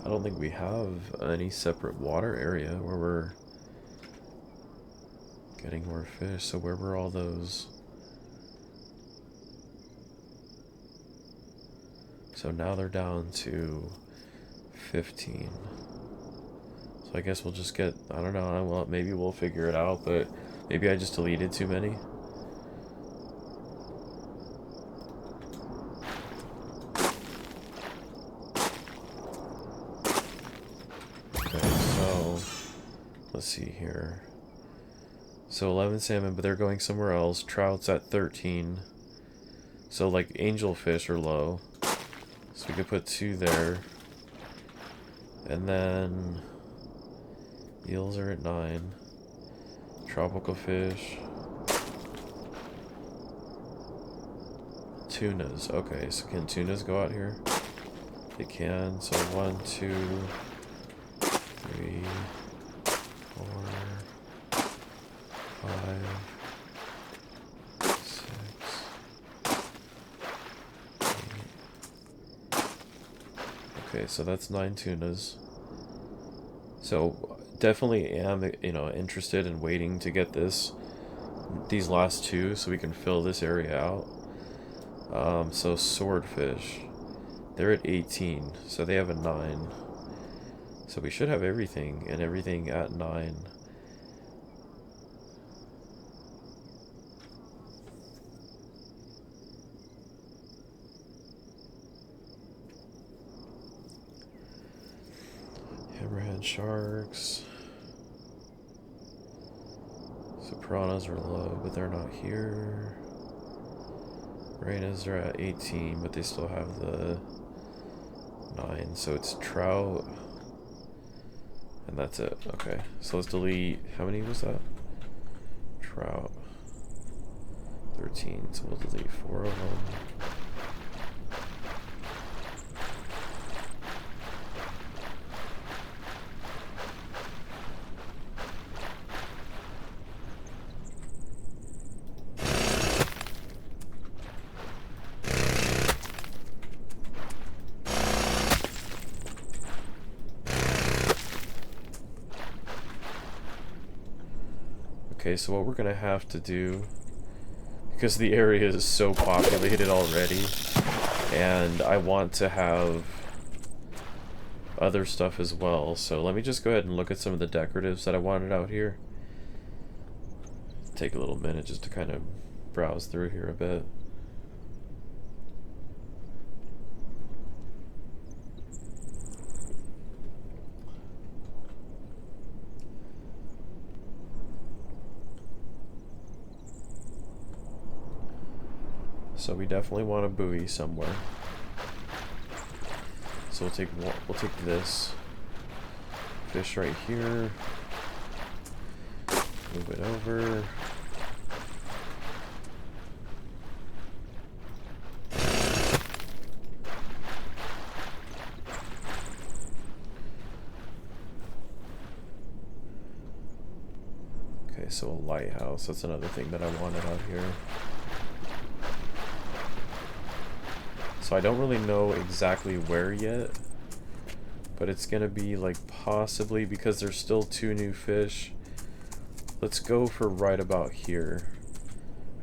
I don't think we have any separate water area where we're getting more fish. So where were all those? So now they're down to 15. So I guess we'll just get, I don't know, well, maybe we'll figure it out, but maybe I just deleted too many. Let's see here. So 11 salmon, but they're going somewhere else. Trout's at 13. So like angelfish are low. So we could put 2 there. And then eels are at 9. Tropical fish. Tunas. Okay, so can tunas go out here? They can. So 1, 2, 3, 4, 5, 6, 8. Okay, so that's 9 tunas. So definitely am, you know, interested in waiting to get these last 2 so we can fill this area out. So swordfish, they're at 18, so they have a 9. So we should have everything, and everything at 9. Hammerhead sharks. So piranhas are low, but they're not here. Rainas are at 18, but they still have the 9, so it's trout. And that's it. Okay, so let's delete. How many was that? Trout. 13, so we'll delete 4 of them. Okay, so what we're gonna have to do, because the area is so populated already, and I want to have other stuff as well, so let me just go ahead and look at some of the decoratives that I wanted out here. Take a little minute just to kind of browse through here a bit. So we definitely want a buoy somewhere. So we'll take this fish right here. Move it over. Okay, so a lighthouse. That's another thing that I wanted out here. So I don't really know exactly where yet, but it's gonna be like possibly, because there's still 2 new fish. Let's go for right about here,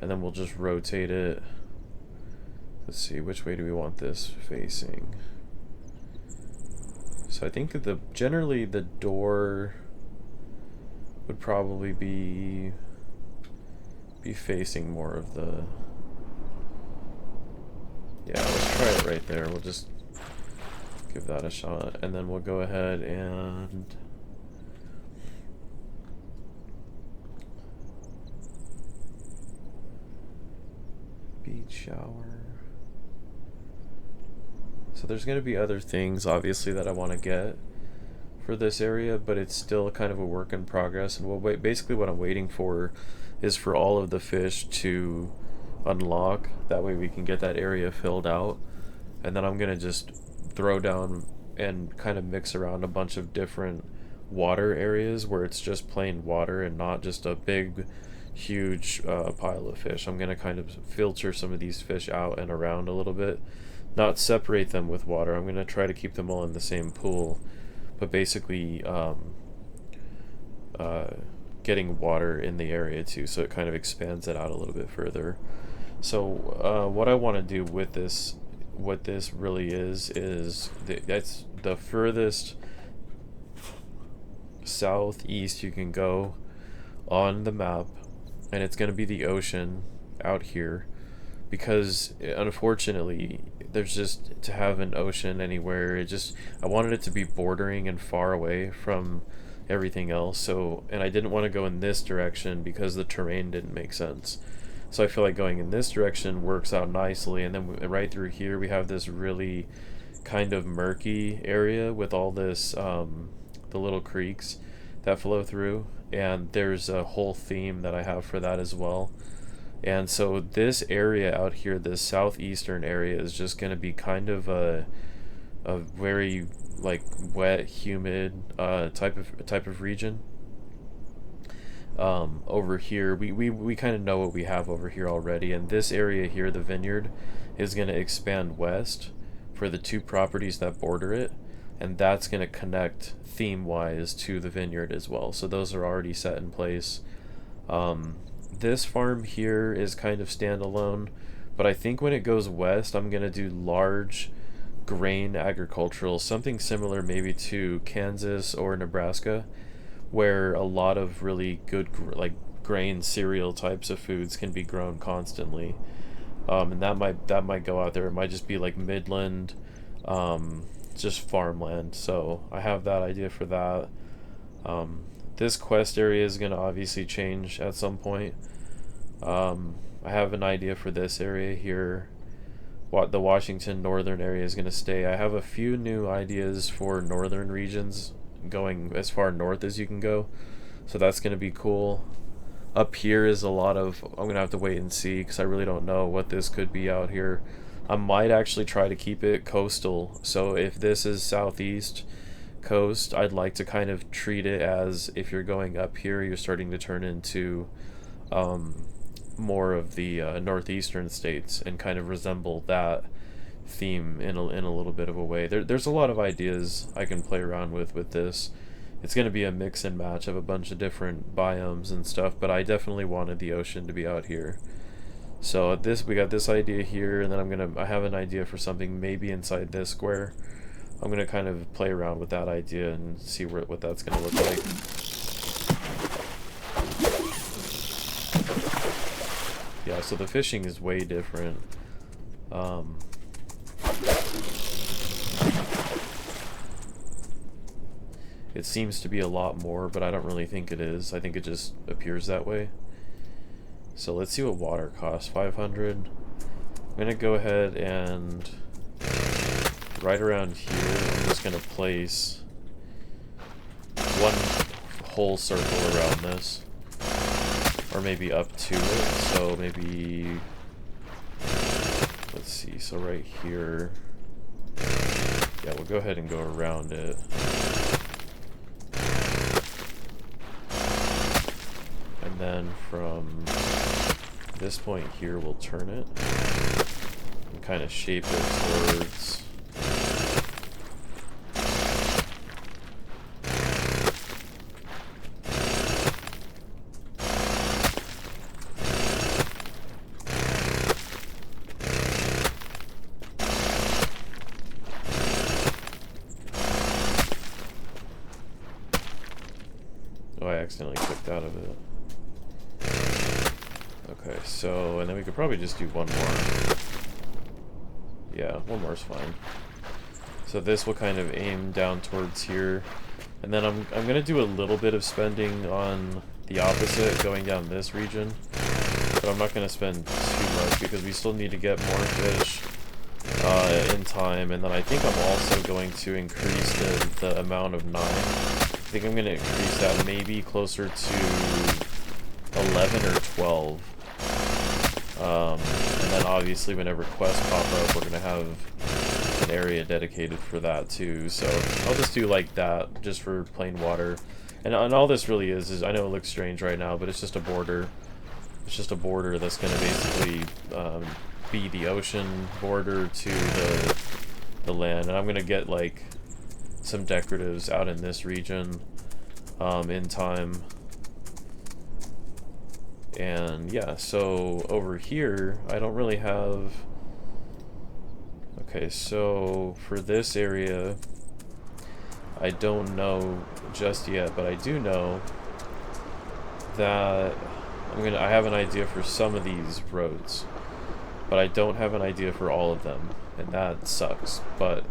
and then we'll just rotate it. Let's see, which way do we want this facing? So I think that generally the door would probably be facing more of the... Yeah, let's try it right there. We'll just give that a shot, and then we'll go ahead and beach shower. So there's going to be other things, obviously, that I want to get for this area, but it's still kind of a work in progress. And basically what I'm waiting for is for all of the fish to unlock. That way we can get that area filled out. And then I'm going to just throw down and kind of mix around a bunch of different water areas where it's just plain water and not just a big, huge pile of fish. I'm going to kind of filter some of these fish out and around a little bit. Not separate them with water. I'm going to try to keep them all in the same pool, but basically getting water in the area too, so it kind of expands it out a little bit further. So what I want to do with this, what this really is that's the furthest southeast you can go on the map, and it's going to be the ocean out here, because unfortunately there's just, to have an ocean anywhere, I wanted it to be bordering and far away from everything else. So, and I didn't want to go in this direction because the terrain didn't make sense. So I feel like going in this direction works out nicely. And then right through here we have this really kind of murky area with all this the little creeks that flow through, and there's a whole theme that I have for that as well. And so this area out here, this southeastern area, is just going to be kind of a very like wet, humid type of region. Over here, we kind of know what we have over here already, and this area here, the vineyard, is going to expand west for the two properties that border it, and that's going to connect theme-wise to the vineyard as well. So those are already set in place. This farm here is kind of standalone, but I think when it goes west, I'm going to do large grain agricultural, something similar maybe to Kansas or Nebraska, where a lot of really good like grain cereal types of foods can be grown constantly. And that might go out there. It might just be like Midland, just farmland. So I have that idea for that. This quest area is going to obviously change at some point. I have an idea for this area here. What the Washington northern area is going to stay. I have a few new ideas for northern regions, going as far north as you can go. So that's going to be cool. Up here is a lot of, I'm going to have to wait and see because I really don't know what this could be out here. I might actually try to keep it coastal. So if this is southeast coast, I'd like to kind of treat it as if you're going up here, you're starting to turn into more of the northeastern states and kind of resemble that theme in a little bit of a way. There's a lot of ideas I can play around with this. It's going to be a mix and match of a bunch of different biomes and stuff, but I definitely wanted the ocean to be out here. So we got this idea here, and then I have an idea for something maybe inside this square. I'm gonna kind of play around with that idea and see what that's gonna look like. Yeah, so the fishing is way different. It seems to be a lot more, but I don't really think it is. I think it just appears that way. So let's see what water costs. 500. I'm gonna go ahead and right around here, I'm just gonna place one whole circle around this, or maybe up to it. So maybe, let's see, so right here, yeah, we'll go ahead and go around it. And then from this point here, we'll turn it and kind of shape it towards I accidentally clicked out of it. Okay, so, and then we could probably just do one more. Yeah, one more is fine. So this will kind of aim down towards here. And then I'm gonna do a little bit of spending on the opposite, going down this region. But I'm not gonna spend too much because we still need to get more fish in time. And then I think I'm also going to increase the amount of 9. I think I'm going to increase that maybe closer to 11 or 12. And then obviously whenever quests pop up, we're going to have an area dedicated for that too. So I'll just do like that, just for plain water. And all this really is I know it looks strange right now, but it's just a border. It's just a border that's going to basically be the ocean border to the land. And I'm going to get like some decoratives out in this region in time. And yeah, so over here I don't really have, okay, so for this area I don't know just yet, but I do know that I have an idea for some of these roads, but I don't have an idea for all of them, and that sucks. But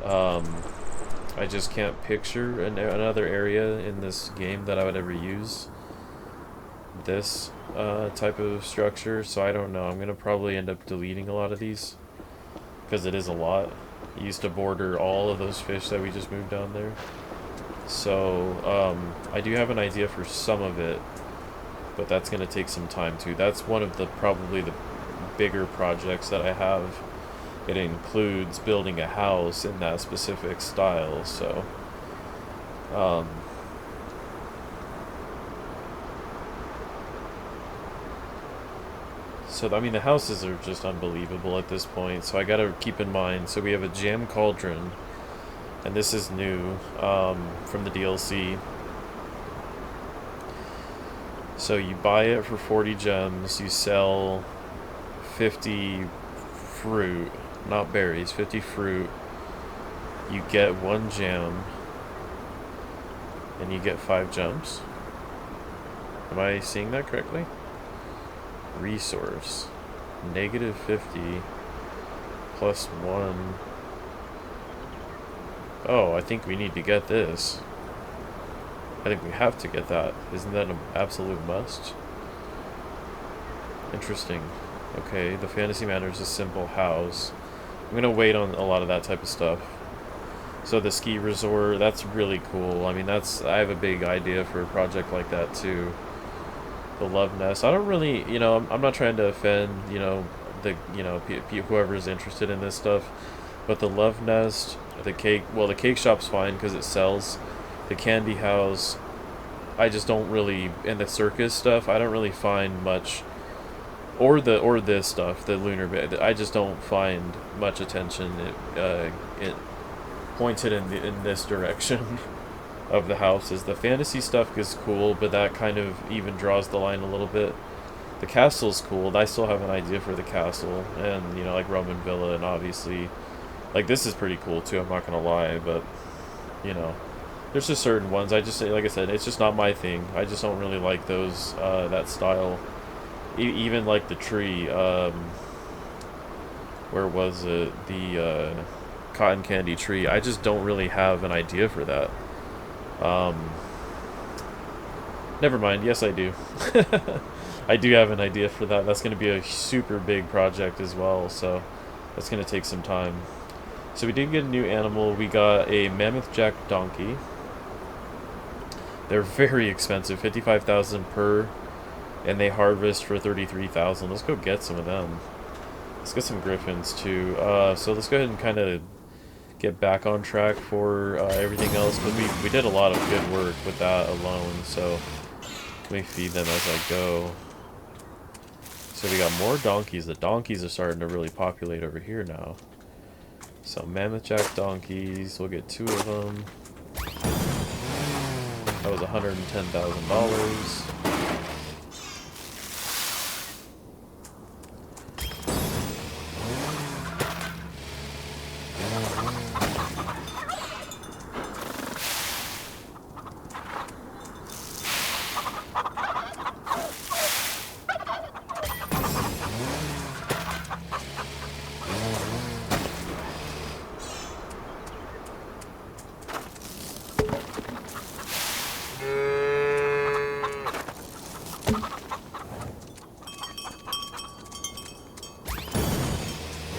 I just can't picture another area in this game that I would ever use this type of structure, so I don't know. I'm gonna probably end up deleting a lot of these because it is a lot. It used to border all of those fish that we just moved down there. So I do have an idea for some of it, but that's gonna take some time too. That's one of the probably the bigger projects that I have. It includes building a house in that specific style, so so I mean the houses are just unbelievable at this point, so I gotta keep in mind, so we have a jam cauldron, and this is new from the DLC. So you buy it for 40 gems, you sell 50 fruit, not berries, 50 fruit, you get 1 gem, and you get 5 gems. Am I seeing that correctly? Resource. Negative 50 plus 1. Oh, I think we need to get this. I think we have to get that. Isn't that an absolute must? Interesting. Okay, the Fantasy Manor is a simple house. I'm gonna wait on a lot of that type of stuff. So the ski resort, that's really cool. I mean, I have a big idea for a project like that too. The Love Nest. I don't really, I'm not trying to offend, whoever's interested in this stuff, but the Love Nest, the cake shop's fine because it sells. The candy house, I just don't really, and the circus stuff, I don't really find much, or this stuff, the lunar bit, I just don't find much attention. It pointed in this direction of the houses. The fantasy stuff is cool, but that kind of even draws the line a little bit. The castle's cool. I still have an idea for the castle, and like Roman Villa, and obviously, like this is pretty cool too. I'm not gonna lie, but there's just certain ones. I just say, like I said, it's just not my thing. I just don't really like those that style. Even like the tree. Where was it? The cotton candy tree. I just don't really have an idea for that. Never mind. Yes, I do. I do have an idea for that. That's going to be a super big project as well, so that's going to take some time. So we did get a new animal. We got a mammoth jack donkey. They're very expensive, 55,000 per, and they harvest for 33,000. Let's go get some of them. Let's get some griffins too. So let's go ahead and kind of get back on track for everything else, but we did a lot of good work with that alone, so let me feed them as I go. So we got more donkeys. The donkeys are starting to really populate over here now. So mammoth jack donkeys, we'll get 2 of them. That was $110,000.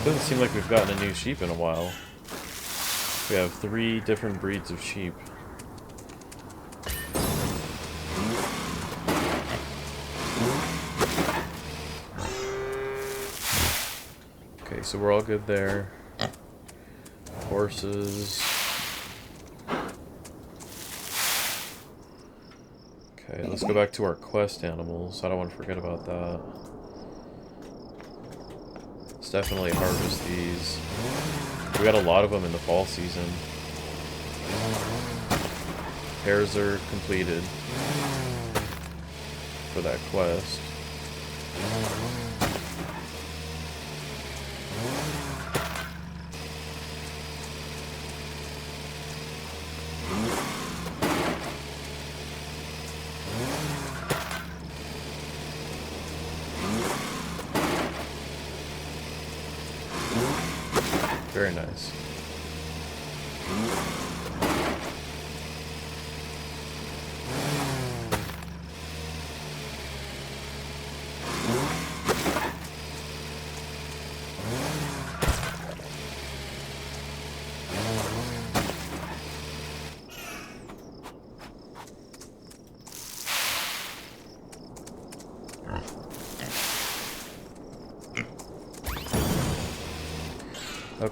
Doesn't seem like we've gotten a new sheep in a while. We have 3 different breeds of sheep. Okay, so we're all good there. Horses. Okay, let's go back to our quest animals. I don't want to forget about that. Let's definitely harvest these. We got a lot of them in the fall season. Pairs are completed for that quest. Very nice.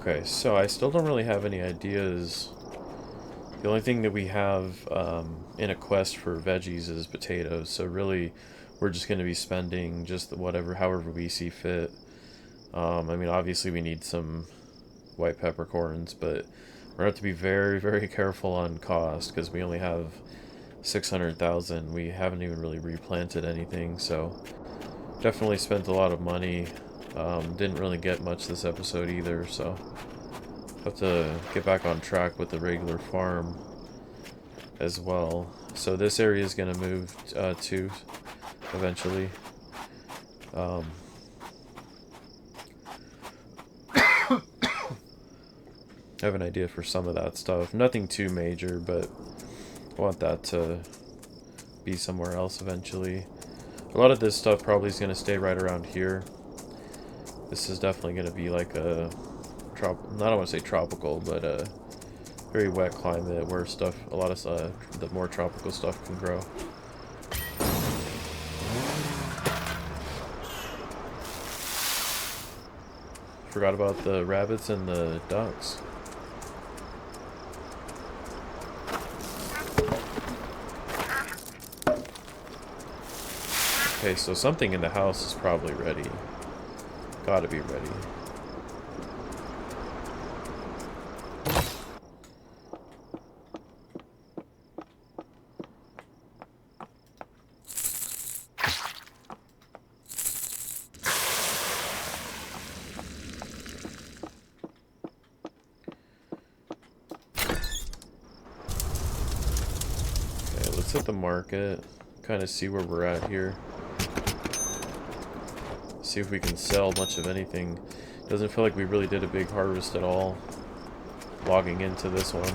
Okay, so I still don't really have any ideas. The only thing that we have in a quest for veggies is potatoes, so really we're just going to be spending just whatever, however we see fit. I mean, obviously we need some white peppercorns, but we're going to have to be very, very careful on cost because we only have 600,000. We haven't even really replanted anything, so definitely spent a lot of money. Didn't really get much this episode either, so have to get back on track with the regular farm as well. So this area is going to move to eventually. I have an idea for some of that stuff. Nothing too major, but I want that to be somewhere else eventually. A lot of this stuff probably is going to stay right around here. This is definitely going to be like a I don't want to say tropical, but a very wet climate where a lot of the more tropical stuff can grow. Forgot about the rabbits and the ducks. Okay, so something in the house is probably ready. Gotta be ready. Okay, let's hit the market. Kind of see where we're at here. See if we can sell much of anything. Doesn't feel like we really did a big harvest at all. Logging into this one.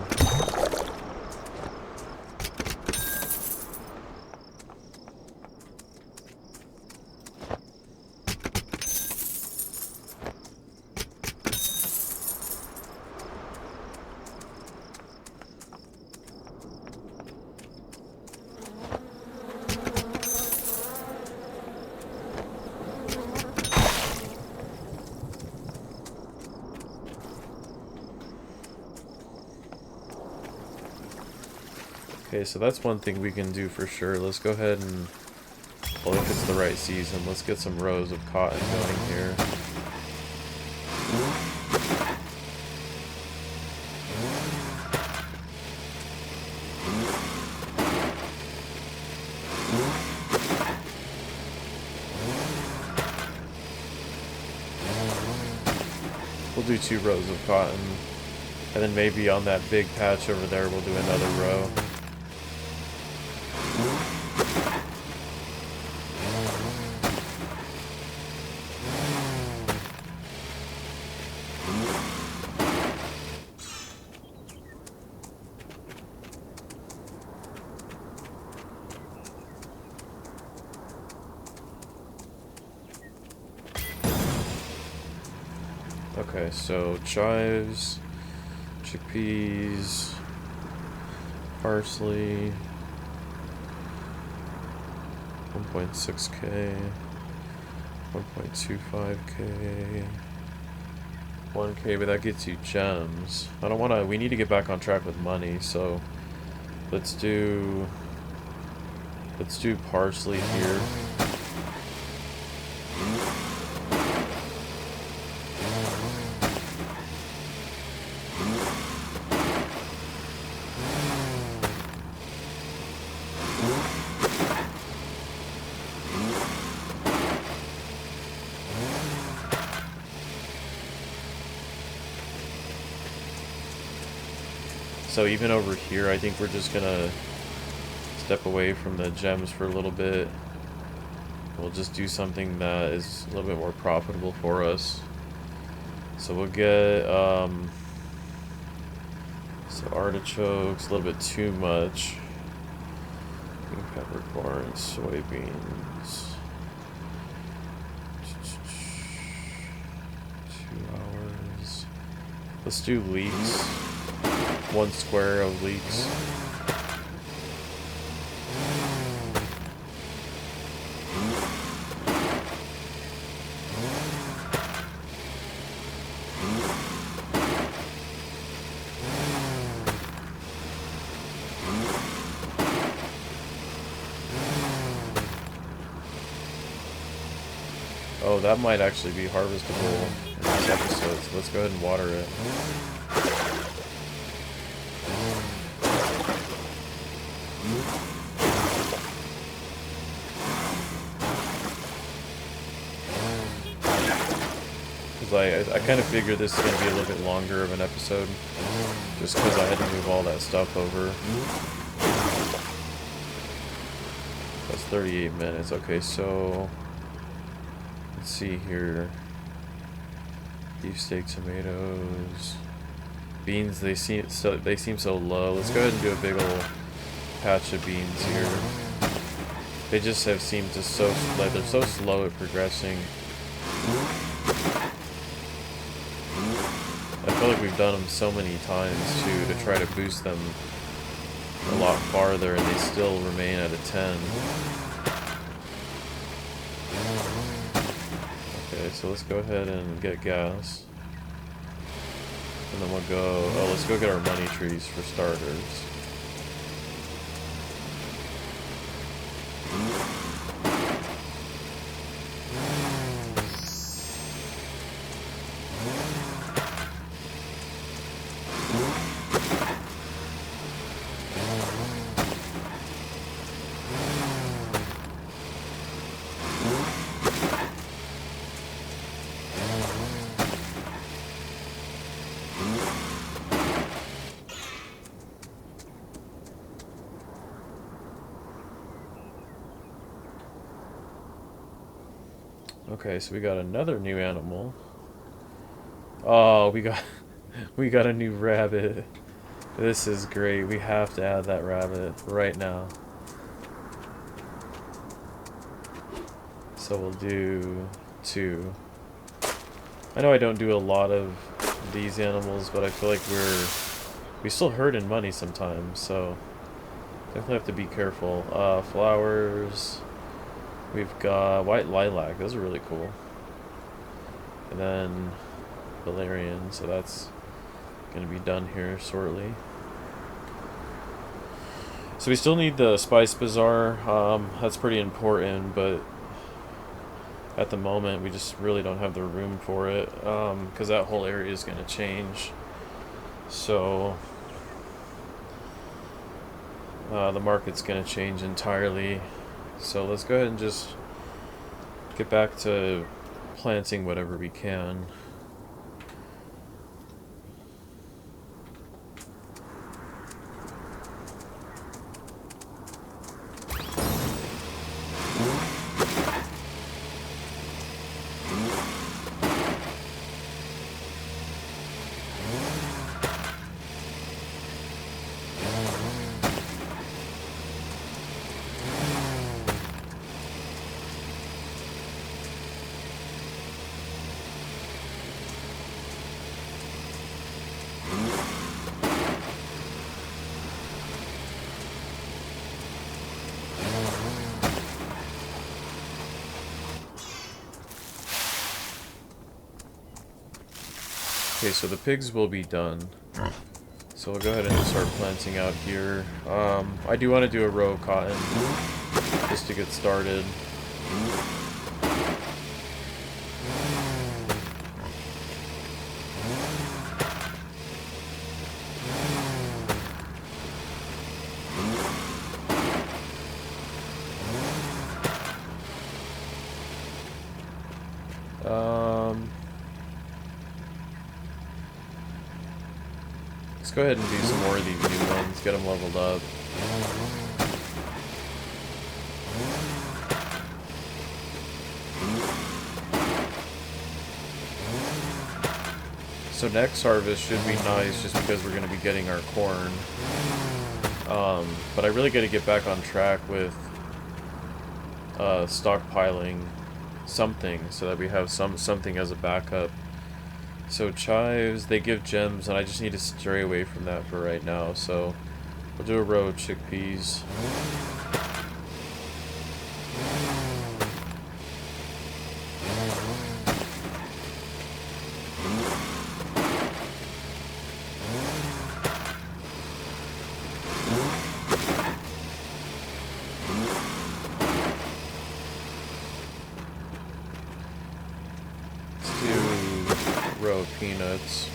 Okay, so that's one thing we can do for sure. Let's go ahead and, well, if it's the right season, let's get some rows of cotton going here. We'll do 2 rows of cotton, and then maybe on that big patch over there we'll do another row. Okay, so chives, chickpeas, parsley, 1.6k, 1.25k, 1k, but that gets you gems. I don't want to, we need to get back on track with money, so let's do parsley here. So even over here, I think we're just gonna step away from the gems for a little bit. We'll just do something that is a little bit more profitable for us. So we'll get, so artichokes, a little bit too much. Green peppercorns, soybeans. 2 hours. Let's do leeks. 1 square of leeks. Oh, that might actually be harvestable in this episode, so let's go ahead and water it. Because I kind of figured this is going to be a little bit longer of an episode, just because I had to move all that stuff over. That's 38 minutes. Okay, so let's see here. Beefsteak, tomatoes, beans. They seem so low. Let's go ahead and do a big old patch of beans here. They just have seemed to they're so slow at progressing. I feel like we've done them so many times too to try to boost them a lot farther, and they still remain at a 10. Okay, so let's go ahead and get gas. And then we'll go... Oh, let's go get our money trees for starters. Okay, so we got another new animal. Oh, we got a new rabbit. This is great. We have to add that rabbit right now. So we'll do 2. I know I don't do a lot of these animals, but I feel like we still herd in money sometimes, so definitely have to be careful. Flowers. We've got white lilac. Those are really cool. And then valerian, so that's going to be done here shortly. So we still need the spice bazaar. That's pretty important, but at the moment we just really don't have the room for it, because that whole area is going to change. So the market's going to change entirely. So let's go ahead and just get back to planting whatever we can. Okay, so the pigs will be done. So we'll go ahead and just start planting out here. I do want to do a row of cotton just to get started. Let's go ahead and do some more of these new ones, get them leveled up. So next harvest should be nice just because we're going to be getting our corn. But I really got to get back on track with stockpiling something so that we have something as a backup. So chives, they give gems, and I just need to stray away from that for right now. So we'll do a row of chickpeas. Oh, peanuts.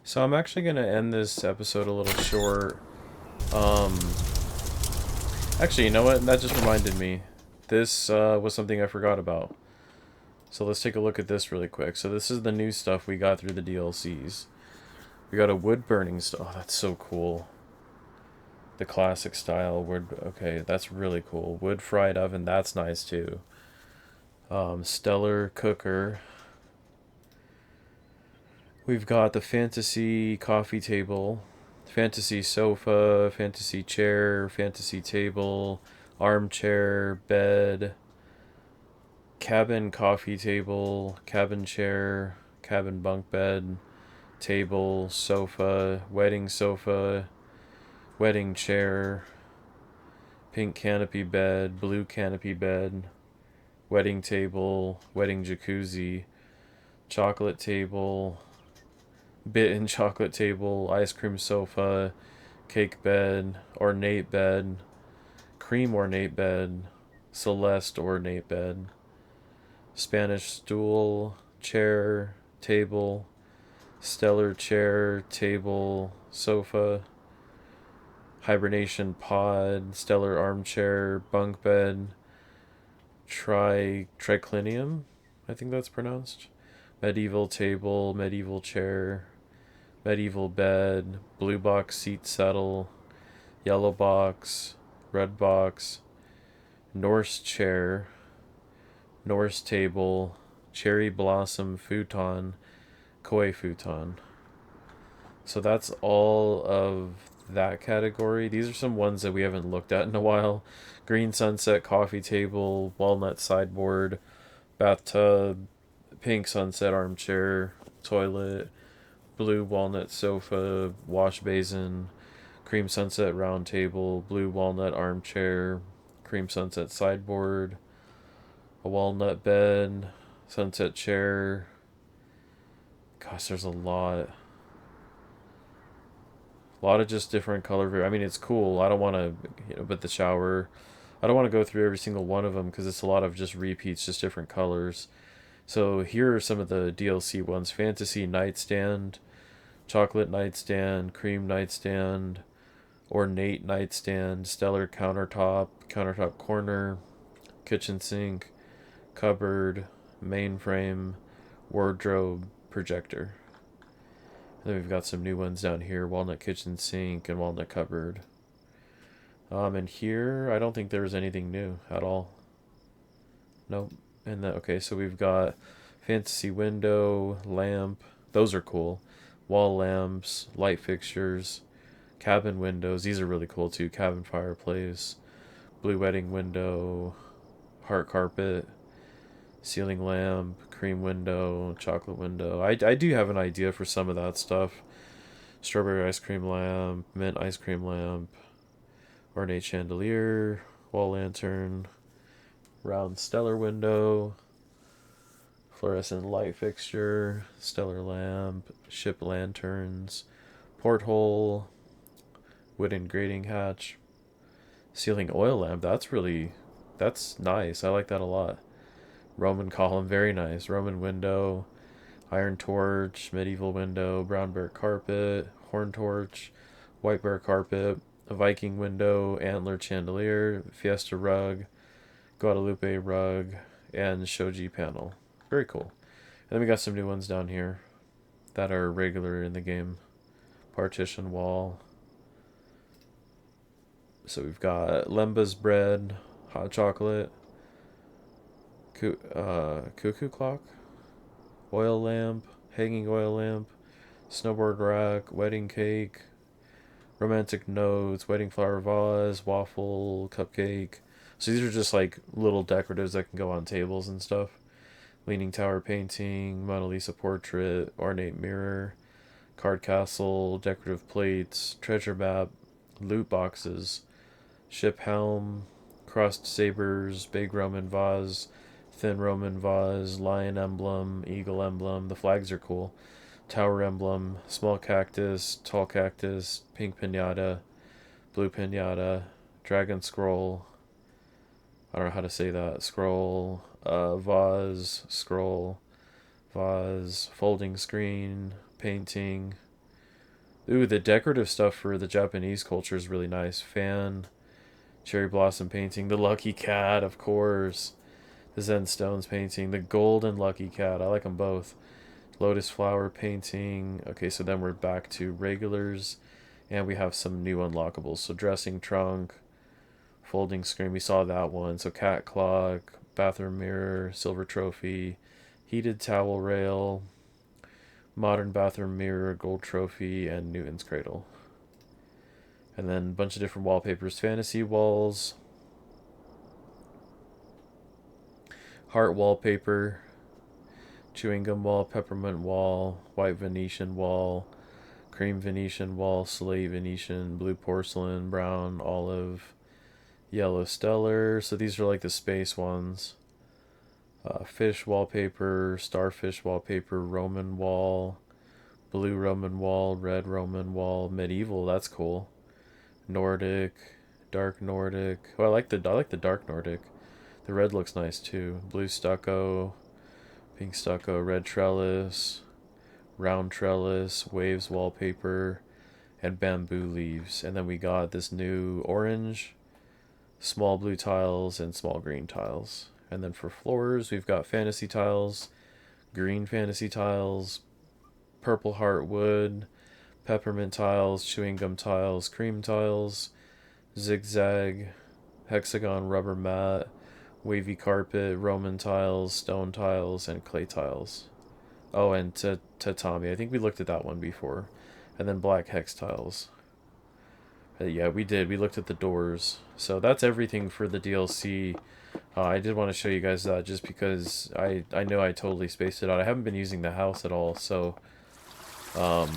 So I'm actually going to end this episode a little short. Um, Actually, you know what? That just reminded me. This was something I forgot about. So let's take a look at this really quick. So this is the new stuff we got through the DLCs. We got a wood burning stove. Oh, that's so cool. The classic style wood. Okay, that's really cool. Wood fried oven. That's nice too. Stellar cooker. We've got the fantasy coffee table, fantasy sofa, fantasy chair, fantasy table, armchair, bed, cabin coffee table, cabin chair, cabin bunk bed, table, sofa, wedding chair, pink canopy bed, blue canopy bed, wedding table, wedding jacuzzi, chocolate table, bit and chocolate table, ice cream sofa, cake bed, ornate bed, cream ornate bed, Celeste ornate bed, Spanish stool, chair, table, stellar chair, table, sofa, hibernation pod, stellar armchair, bunk bed, triclinium, I think that's pronounced, medieval table, medieval chair, medieval bed, blue box seat settle, yellow box, red box, Norse chair, Norse table, cherry blossom futon, koi futon. So that's all of that category. These are some ones that we haven't looked at in a while. Green sunset coffee table, walnut sideboard, bathtub, pink sunset armchair, toilet, blue walnut sofa, wash basin, cream sunset round table, blue walnut armchair, cream sunset sideboard, a walnut bed, sunset chair. Gosh, there's a lot. A lot of just different color. I mean, it's cool. I don't want to, but the shower. I don't want to go through every single one of them because it's a lot of just repeats, just different colors. So here are some of the DLC ones: Fantasy Nightstand, Chocolate Nightstand, Cream Nightstand, Ornate Nightstand, Stellar Countertop, Countertop Corner, Kitchen Sink, Cupboard, Mainframe, Wardrobe, Projector. And then we've got some new ones down here: Walnut Kitchen Sink and Walnut Cupboard. And here, I don't think there's anything new at all. Nope. And okay, so we've got fantasy window, lamp. Those are cool. Wall lamps, light fixtures, cabin windows. These are really cool too. Cabin fireplace, blue wedding window, heart carpet, ceiling lamp, cream window, chocolate window. I do have an idea for some of that stuff. Strawberry ice cream lamp, mint ice cream lamp, ornate chandelier, wall lantern, round stellar window, fluorescent light fixture, stellar lamp, ship lanterns, porthole, wooden grating hatch, ceiling oil lamp. That's nice. I like that a lot. Roman column, very nice. Roman window, iron torch, medieval window, brown bear carpet, horn torch, white bear carpet, a Viking window, antler chandelier, fiesta rug, Guadalupe rug, and shoji panel. Very cool. And then we got some new ones down here that are regular in the game. Partition wall. So we've got Lemba's bread, hot chocolate, cuckoo clock, oil lamp, hanging oil lamp, snowboard rack, wedding cake, romantic notes, wedding flower vase, waffle, cupcake. So these are just like little decoratives that can go on tables and stuff. Leaning tower painting, Mona Lisa portrait, ornate mirror, card castle, decorative plates, treasure map, loot boxes, ship helm, crossed sabers, big Roman vase, thin Roman vase, lion emblem, eagle emblem. The flags are cool. Tower emblem, small cactus, tall cactus, pink pinata, blue pinata, dragon scroll. I don't know how to say that. Scroll, vase, scroll, vase, folding screen, painting. Ooh, the decorative stuff for the Japanese culture is really nice. Fan, cherry blossom painting, the lucky cat, of course. The Zen stones painting, the golden lucky cat. I like them both. Lotus flower painting. Okay, so then we're back to regulars, and we have some new unlockables. So dressing trunk, folding screen. We saw that one. So cat clock, bathroom mirror, silver trophy, heated towel rail, modern bathroom mirror, gold trophy, and Newton's cradle. And then a bunch of different wallpapers. Fantasy walls, heart wallpaper, chewing gum wall, peppermint wall, white Venetian wall, cream Venetian wall, slate Venetian, blue porcelain, brown, olive, yellow stellar. So these are like the space ones. Fish wallpaper, starfish wallpaper, Roman wall, blue Roman wall, red Roman wall, medieval. That's cool. Nordic, dark Nordic. Oh, I like the dark Nordic. The red looks nice too. Blue stucco, pink stucco, red trellis, round trellis, waves wallpaper, and bamboo leaves. And then we got this new orange, small blue tiles, and small green tiles. And then for floors, we've got fantasy tiles, green fantasy tiles, purple heart wood, peppermint tiles, chewing gum tiles, cream tiles, zigzag, hexagon rubber mat, wavy carpet, Roman tiles, stone tiles, and clay tiles. Oh, and tatami. I think we looked at that one before. And then black hex tiles. Yeah, we did. We looked at the doors. So that's everything for the DLC. I did want to show you guys that just because I know I totally spaced it out. I haven't been using the house at all, so um,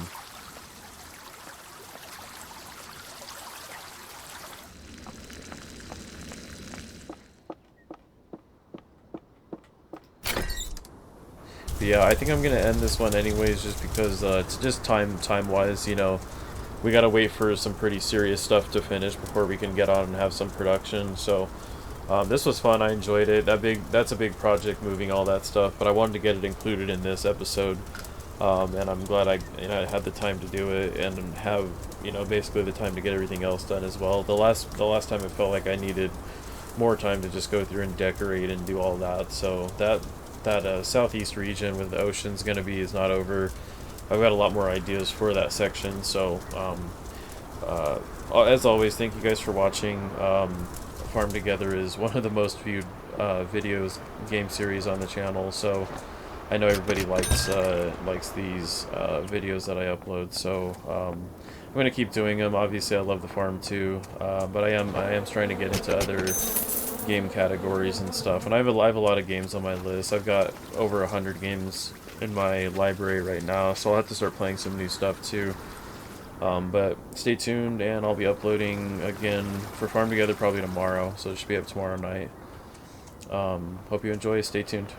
but yeah, I think I'm gonna end this one anyways, just because it's just time wise, you know, we gotta wait for some pretty serious stuff to finish before we can get on and have some production. So this was fun. I enjoyed it. That's a big project, moving all that stuff, but I wanted to get it included in this episode. And I'm glad I had the time to do it and have basically the time to get everything else done as well. The last time I felt like I needed more time to just go through and decorate and do all that. So that southeast region with the ocean's gonna be is not over. I've got a lot more ideas for that section. So as always, thank you guys for watching. Farm Together is one of the most viewed game series on the channel. So I know everybody likes these videos that I upload, so I'm gonna keep doing them. Obviously, I love the farm too, but I am trying to get into other game categories and stuff. And I have a lot of games on my list. I've got over 100 games in my library right now, so I'll have to start playing some new stuff too. But stay tuned, and I'll be uploading again for Farm Together probably tomorrow, so it should be up tomorrow night. Hope you enjoy. Stay tuned.